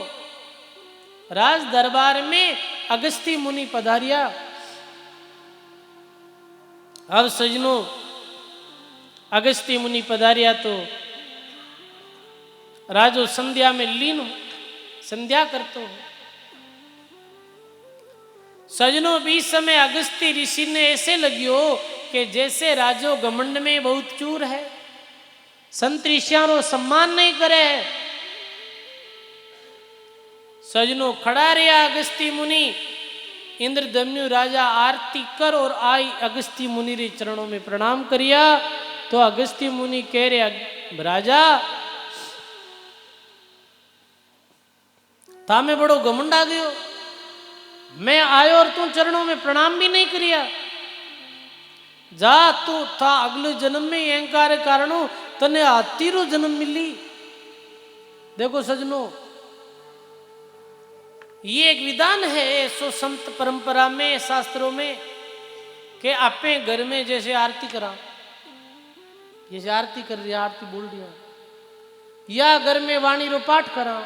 राज दरबार में अगस्त्य मुनि पधारिया। अब सजनो अगस्त्य मुनि पधारिया तो राजो संध्या में लीन संध्या करतो। सजनो बीच समय अगस्त्य ऋषि ने ऐसे लगियो कि जैसे राजो घमंड में बहुत चूर है, संत ऋषियों रो सम्मान नहीं करे है। सजनो खड़ा रहा अगस्त्य मुनि। इंद्रधम्यु राजा आरती कर और आई अगस्त्य मुनि रे चरणों में प्रणाम करिया। तो अगस्त्य मुनि कह रहे राजा तामे बड़ो घमंड आ गयो। मैं आयो और तू चरणों में प्रणाम भी नहीं करिया। जा तू था अगले जन्म में अहंकार कारणों तने हाथी रो जन्म मिली। देखो सजनों, ये एक विधान है सो संत परंपरा में, शास्त्रों में, कि आपे घर में जैसे आरती करा, जैसे आरती कर रही, आरती बोल रही, या घर में वाणी रो पाठ करा,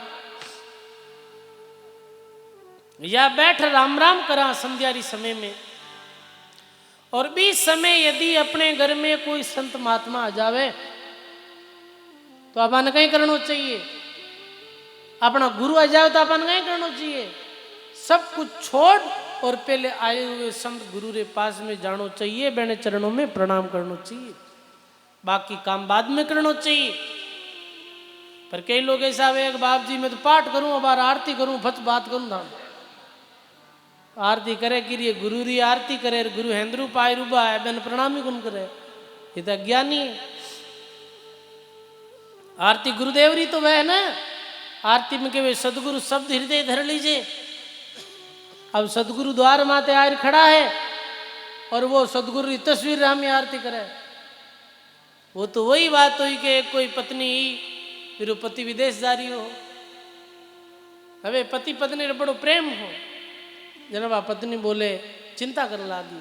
या बैठ राम राम करा संध्यारी समय में। और भी समय यदि अपने घर में कोई संत महात्मा आ जावे तो अपन कहीं करना चाहिए, अपना गुरु आ जाए तो अपन कहीं करना चाहिए, सब कुछ छोड़ और पहले आए हुए संत गुरु रे पास में जानो चाहिए, बैने चरणों में प्रणाम करना चाहिए, बाकी काम बाद में करना चाहिए। पर कई लोग ऐसा है बाप जी मैं तो पाठ करूं, अब आरती करूं, फच बात करूं ना, आरती करे कि ये गुरु री आरती करे, गुरु हेंद्रू पाए रूबा है बैन प्रणाम ही कौन करे, ये तो अज्ञानी है। आरती गुरुदेव री तो वह है ना, आरती में के वे सदगुरु शब्द हृदय धर लीजिए। अब सदगुरु द्वार माते आयर खड़ा है और वो सदगुरु की तस्वीर हम आरती करे, वो तो वही बात हुई कि कोई पत्नी फिर पति विदेश जा रही हो, हवे पति पत्नी रे बड़ो प्रेम हो, जनबा पत्नी बोले चिंता कर लागी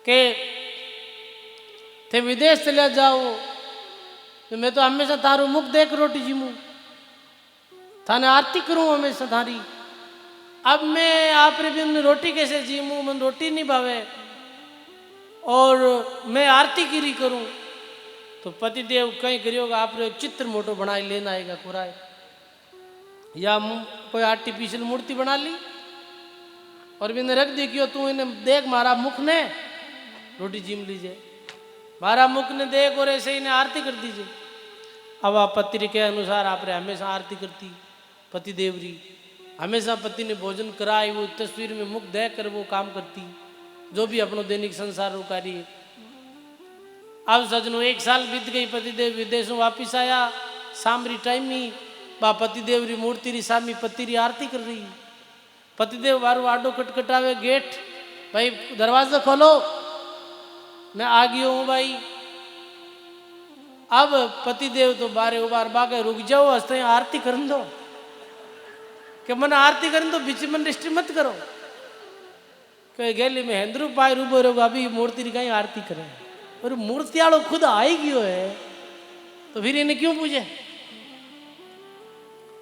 के थे विदेश चले जाओ तो मैं तो हमेशा थारू मुख देख रोटी जीमू, थाने आरती करूं हमेशा थारी, अब मैं आप रे भी रोटी कैसे जीमू, मन रोटी नहीं भावे और मैं आरती गिरी करूं। तो पतिदेव कहीं करियोगा आप रे चित्र मोटो बनाई लेना आएगा कुराए, या कोई आर्टिफिशियल मूर्ति बना ली और मैंने रख दी क्यों तू इन्हें देख मारा मुख ने रोटी जीम लीजिए, मारा मुख ने देख और ऐसे इन्हें आरती कर दीजिए। अब आप पति के अनुसार आप रे हमेशा आरती करती, पति देवरी हमेशा पति ने भोजन कराई, वो तस्वीर में मुख देख कर वो काम करती, जो भी अपनो दैनिक संसार रो कार्य। अब सजनो 1 साल बीत गई, पतिदेव विदेशों वापिस आया, सामरी टाइम ही बा पतिदेव री मूर्ति री सामी पति री आरती कर रही। पतिदेव बारू आडो खटखटावे गेट, भाई दरवाजा खोलो, मैं आ गई हूं भाई। अब पतिदेव तो बारे उबार बागे रुक जाओ, हंसते आरती कर दो, कि मन आरती कर दो, बीच में डिस्ट्री मत करो, कहीं गैली में हेंद्रू पाए रूबो रहो, अभी मूर्ति की कहीं आरती करें, और मूर्ति आलो खुद आई गयो है तो फिर इन्हें क्यों पूजे।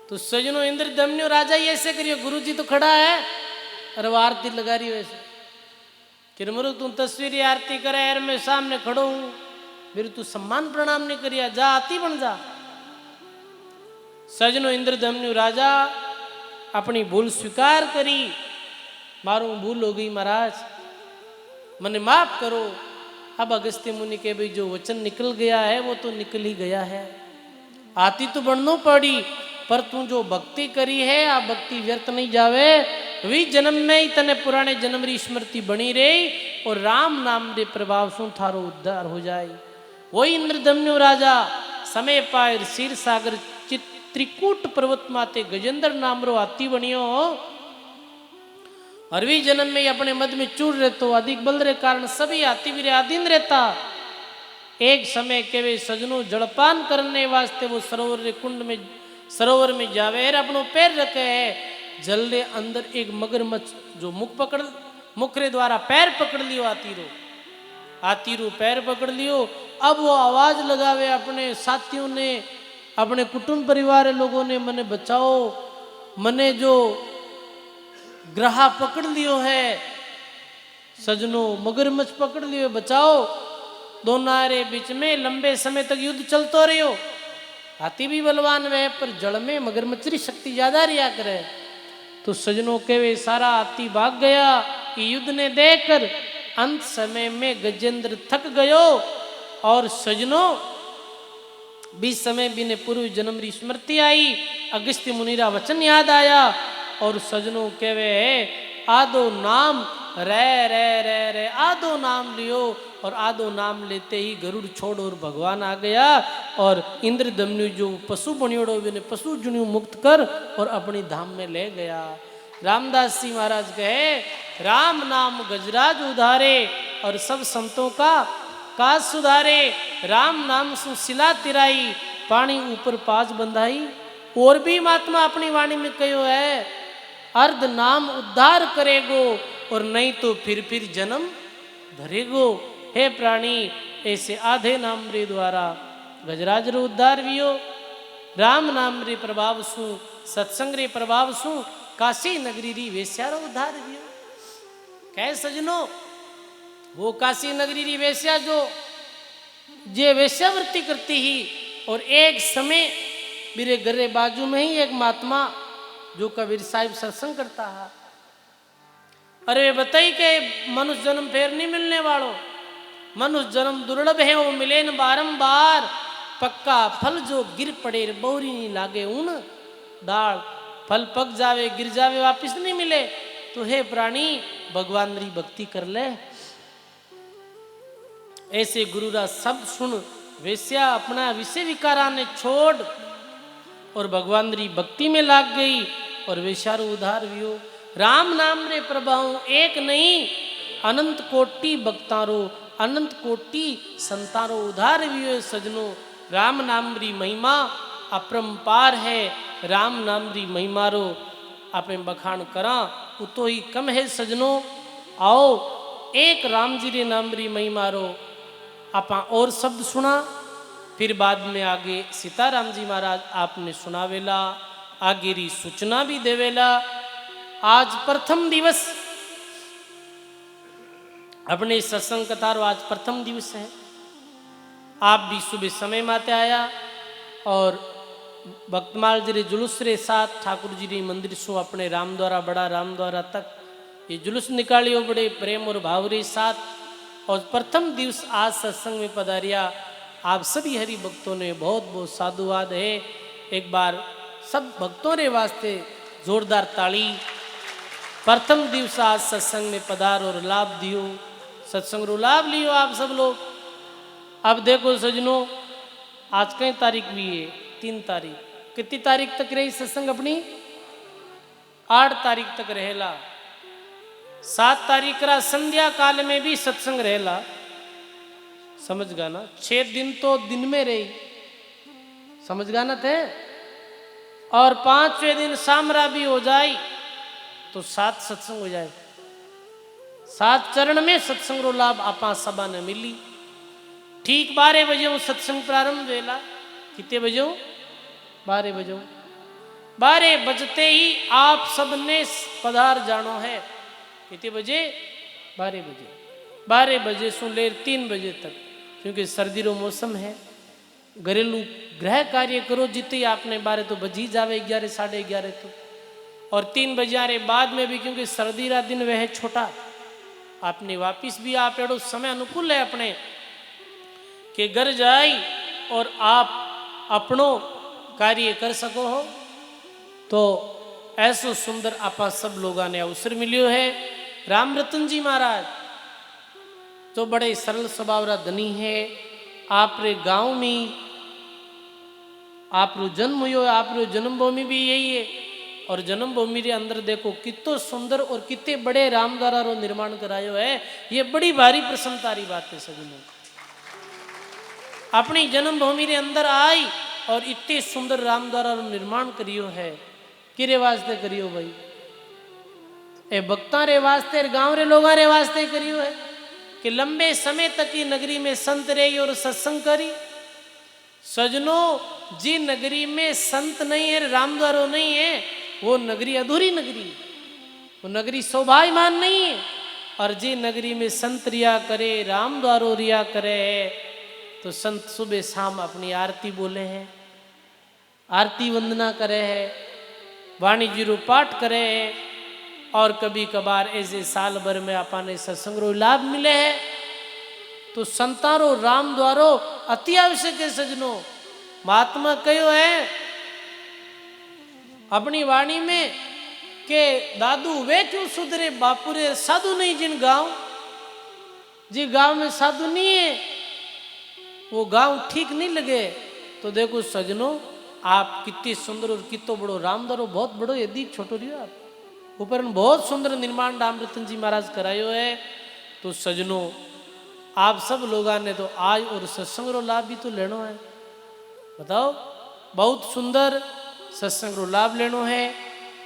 तो सजनो इंद्र दमन्यो राजा ही ऐसे करियो, गुरु जी तो खड़ा है और वो आरती लगा रही वैसे कि मरु तुम तस्वीर आरती करे यार, मैं सामने खड़ो हूं, फिर तू सम्मान प्रणाम नहीं करिया, जा आती बन जा। सजनो इंद्र दमन्यो राजा अपनी भूल स्वीकार करी, मारो भूल हो गई महाराज, मने माफ करो। अब अगस्त्य मुनि के भाई जो वचन निकल गया है वो तो निकल ही गया है, आती तो बननो पड़ी, पर तू जो भक्ति करी है आ भक्ति व्यर्थ नहीं जावे, वी जन्म में ही तने पुराने जन्म री स्मृति बनी रही और राम नाम रे प्रभाव सु थारो उद्धार हो जाए। वही इंद्रदम्नु राजा समय पायर क्षीर सागर त्रिकूट पर्वत माते गजेंद्र नाम रो हाथी बनियो, अरवी जन्म में अपने मद में चूर रहतो, अधिक बल रे कारण सभी हाथी वीरे अधीन रहता। एक समय के वे सजनों जलपान करने वास्ते वो सरोवर में जावे, अपनो पैर रखे है, जल रे अंदर एक मगरमच्छ जो मुख रे द्वारा पैर पकड़ लियो, हाथी रू पैर पकड़ लियो। अब वो आवाज लगावे अपने साथियों ने, अपने कुटुंब परिवार लोगों ने, मने बचाओ, मने जो ग्रहा पकड़ लियो है, सजनों मगरमच्छ पकड़ लियो, बचाओ। दोनों रे बीच में लंबे समय तक युद्ध चलतो रहियो, हाथी भी बलवान वे पर जड़ में मगरमच्छ की शक्ति ज्यादा रिया करे। तो सजनों के वे सारा हाथी भाग गया, युद्ध ने देखकर अंत समय में गजेंद्र थक गयो और सजनों बीस समय भी ने पूर्व जन्म री स्मृति आई, अगस्त्य मुनि रा वचन याद आया और सजनों के वे आदो नाम रे रे रे रे आदो नाम लियो और आदो नाम लेते ही गरुड़ छोड़ और भगवान आ गया और इंद्रदम्नु जो पशु बनियोड़ो ने पशु जुनियो मुक्त कर और अपनी धाम में ले गया। रामदास जी महाराज कहे राम नाम गजराज उधारे और सब संतों का काज सुधारे। राम नाम सु सिला तिराई पानी ऊपर पाज बंधाई। और भी महात्मा अपनी वाणी में कहो है अर्ध नाम उद्धार करेगो और नहीं तो फिर जन्म धरेगो। हे प्राणी ऐसे आधे नाम रे द्वारा गजराज रो उद्धार वियो। राम नाम रे प्रभाव सु सत्संग रे प्रभाव सु काशी नगरी री वेश्या रो उद्धार वियो। कह सजनो वो काशी नगरी री वेश्या जो जे वेश्यावृत्ति करती ही और एक समय मेरे घरे बाजू में ही एक महात्मा जो कबीर साहिब सत्संग करता है। अरे बताई के मनुष्य जन्म फेर नहीं मिलने वालों, मनुष्य जन्म दुर्लभ है वो मिले न बारंबार। पक्का फल जो गिर पड़े बहुरी नहीं लागे ऊन दाल। फल पक जावे गिर जावे वापिस नहीं मिले। तो हे प्राणी भगवान री भक्ति कर ले। ऐसे गुरु रा शब्द सुन वेश्या अपना विषय विकारा ने छोड़ और भगवान री भक्ति में लाग गई और वेश्यारो उधार वियो। राम नाम रे प्रभाव एक नहीं अनंत कोटि भक्तारो अनंत कोटि संतारो उधार वियो। सजनो राम नाम री महिमा अपरंपार है। राम नाम री महिमा रो आपे बखान करा उतो ही कम है सजनो। आओ एक राम जी रे नाम री महिमा रो आपा और शब्द सुना फिर बाद में आगे सीताराम जी महाराज आपने सुनावेला आगे री सूचना भी देवेला। आज प्रथम दिवस अपने सत्संग कथा रो आज प्रथम दिवस है। आप भी सुबह समय माते आया और भक्तमाल जी रे जुलूस रे साथ ठाकुर जी रे मंदिर सो अपने राम द्वारा बड़ा राम द्वारा तक ये जुलूस निकालियो बड़े प्रेम और भाव रे साथ। और प्रथम दिवस आज सत्संग में पधारिया आप सभी हरि भक्तों ने बहुत बहुत साधुवाद है। एक बार सब भक्तों रे वास्ते जोरदार ताली। प्रथम दिवस आज सत्संग में पधार और लाभ दियो सत्संग रो लाभ लियो आप सब लोग। अब देखो सजनो आज कई तारीख भी है 3 तारीख। कितनी तारीख तक रही सत्संग अपनी 8 तारीख तक रहेला। 7 तारीख रा संध्या काल में भी सत्संग रहेला। समझ गा ना 6 दिन तो दिन में रही समझ गा ना थे। और 5वें दिन सामरा भी हो जाए तो 7 सत्संग हो जाए। 7 चरण में सत्संग रो लाभ आपा सभा ने मिली। ठीक 12 बजे वो सत्संग प्रारंभ वेला। कितने बजे 12 बजे 12 बजते ही आप सबने पधार जानो है। कितने बजे 12 बजे 12 बजे से ले 3 बजे तक क्योंकि सर्दी रो मौसम है। घरेलू गृह कार्य करो जितने आपने 12 तो बजी जावे 11 साढ़े 11 तो। और 3 बजे बाद में भी क्योंकि सर्दी रा दिन वह छोटा आपने वापिस भी आप एड़ो समय अनुकूल है अपने के घर जाई और आप अपनो कार्य कर सको हो। तो ऐसो सुंदर आपा सब लोगों ने अवसर मिलियो है। राम रतन जी महाराज तो बड़े सरल स्वभाव रा धनी है। आप रे गांव में आप रो जन्म हुई आप रो जन्मभूमि भी यही है। और जन्मभूमि रे अंदर देखो कितो सुंदर और कितने बड़े रामद्वारा रो निर्माण करायो है। ये बड़ी भारी प्रसन्नता री बात है सभी लोग। अपनी जन्मभूमि रे अंदर आई और इतने सुंदर रामद्वारा रो निर्माण करियो है। किरे वास्ते करियो भाई ए भक्ता रे वास्ते गांव रे लोगा रे वास्ते करियो है कि लंबे समय तक की नगरी में संत रही और सत्संग करी। सजनो जी नगरी में संत नहीं है रामद्वारो नहीं है वो नगरी अधूरी नगरी वो नगरी शोभायमान नहीं है। और जी नगरी में संत रिया करे रामद्वारो रिया करे तो संत सुबह शाम अपनी आरती बोले हैं आरती वंदना करे है वाणी जीरो पाठ करे है। और कभी कभार ऐसे साल भर में अपने सत्संग रो लाभ मिले है तो संतारो राम द्वारो अति आवश्यक है। सजनो महात्मा कहो है अपनी वाणी में के दादू वे क्यों सुधरे बापुरे साधु नहीं जिन गांव जी गांव में साधु नहीं है वो गांव ठीक नहीं लगे। तो देखो सजनो आप कितनी सुंदर और कितो बड़ो रामदारो बहुत बड़ो यदि छोटो रियो आप ऊपर बहुत सुंदर निर्माण रामरतन जी महाराज करायो है। तो सजनों आप सब लोगों ने तो आज और सत्संग रो लाभ भी तो लेनो है। बताओ बहुत सुंदर सत्संग रो लाभ लेनो है।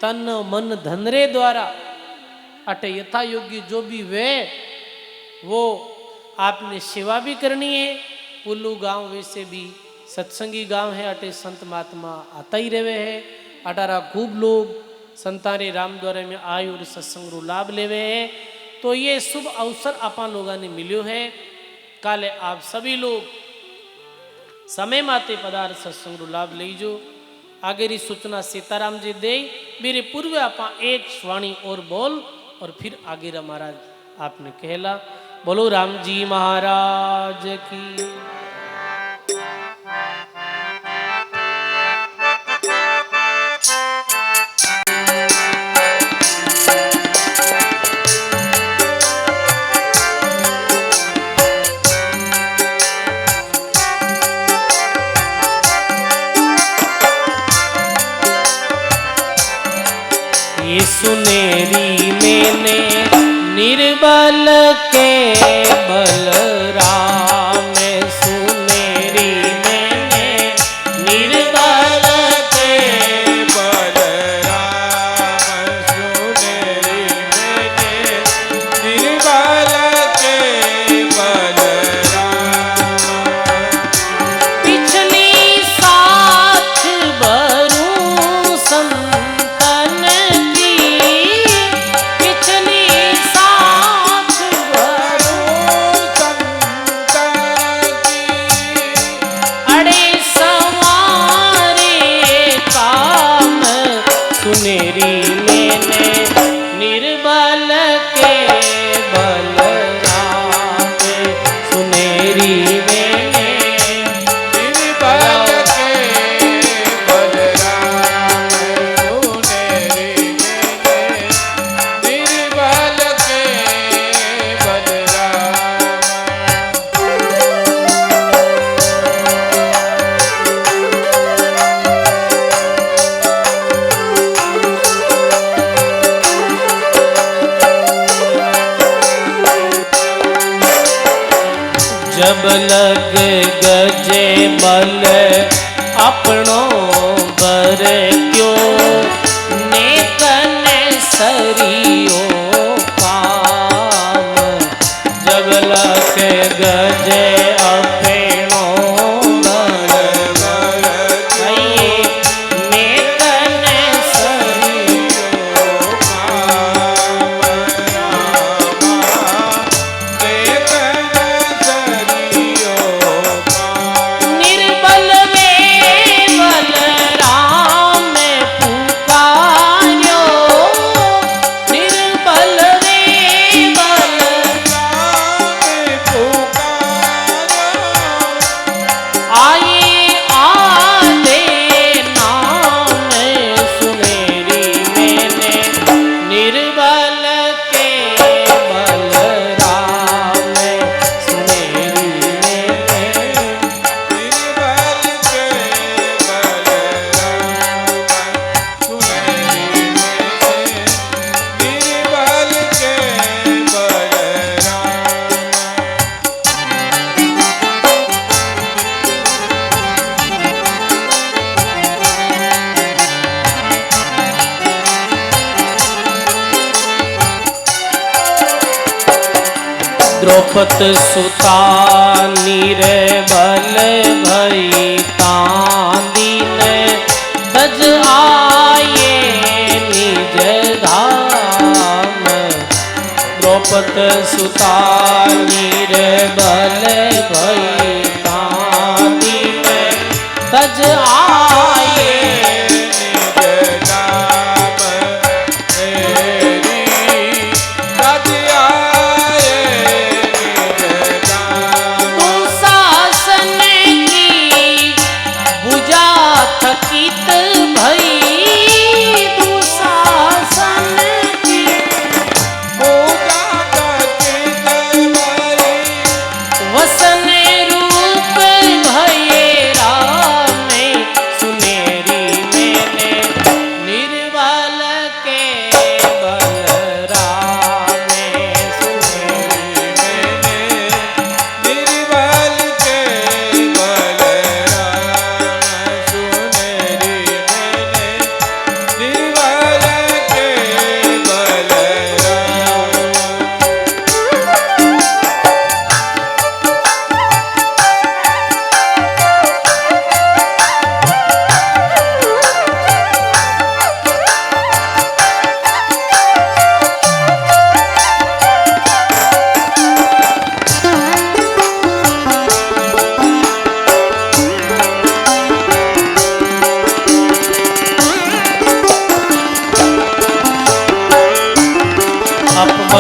तन मन धन रे द्वारा अटे यथा योग्य जो भी वे वो आपने सेवा भी करनी है। पुल्लू गांव वैसे भी सत्संगी गांव है। अटे संत महात्मा आता ही रहे है। अटारा खूब लोग संतारे राम द्वारे में आय और सत्संग रो लाभ लेवे है। तो ये शुभ अवसर आपा लोगों ने मिलो है। काले आप सभी लोग समय माते पदार्थ सत्संग रो लाभ लीजो। आगेरी सूचना सीताराम जी दे मेरे पूर्व आपा एक स्वाणी और बोल और फिर आगेरा महाराज आपने कहला। बोलो राम जी महाराज की। ये सुनेरी मैंने निर्बल के बलराम। सुनेरी मैंने निर्बल के बलराम सुनेरी मैंने निर्बल के बलराम। पिछली साथ बरूं संतन की। पिछली साथ बरूं अड़े सवारे काम। सुनेरी मैंने निर्बल के बलराम। सुनेरी मैंने निर्बल के बलराम सुनेरी मैंने निर्बल के बलराम। जब लग गजे बल अपनो बर क्यों। नेकन सरियो काम। जब लग गजे अपनो बर नेकन सरियो निर्बल में बलराम पुकार्यो। निर्बल में आए आदे नाम। सुनेरी मैंने निर्बल के बलराम। सुनेरी मैंने निर्बल के बलराम सुनेरी मैंने निर्बल के बलराम। द्रौपद सुता निर्बल भई तांदीन। तज आये निज धाम। द्रौपद सुता निर्बल भई तांदीन। तज आये दुशासन की बुझा थकित भई। दुशासन की वसन रूप भये राम।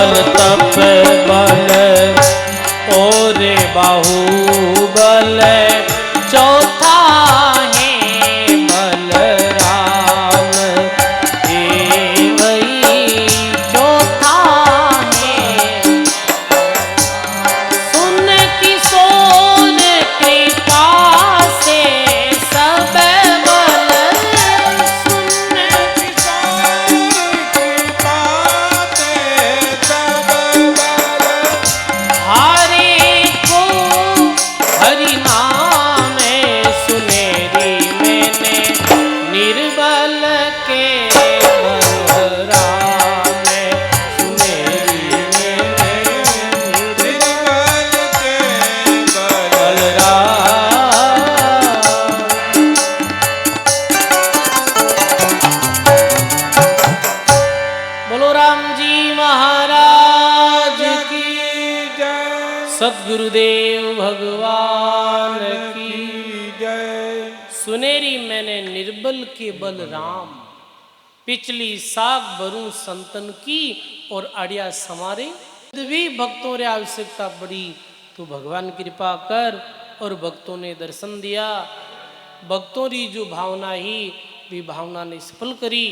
बल तप बल और बाहुबल चौथा है बलराम हे वही चौथा है सुन किशोर कृपा से सब बल सुन हरे को हरि नाम सुनेरी मैंने निर्बल के बलराम सुनेरी मैंने बलराम। बोलो राम जी महाराज की सद्गुरुदेव भगवान की सुनेरी मैंने निर्बल के बलराम पिछली साग बरू संतन की और अड़िया समारे भी भक्तों रे आवश्यकता पड़ी तो भगवान कृपा कर और भक्तों ने दर्शन दिया भक्तों री जो भावना ही भी भावना ने सफल करी।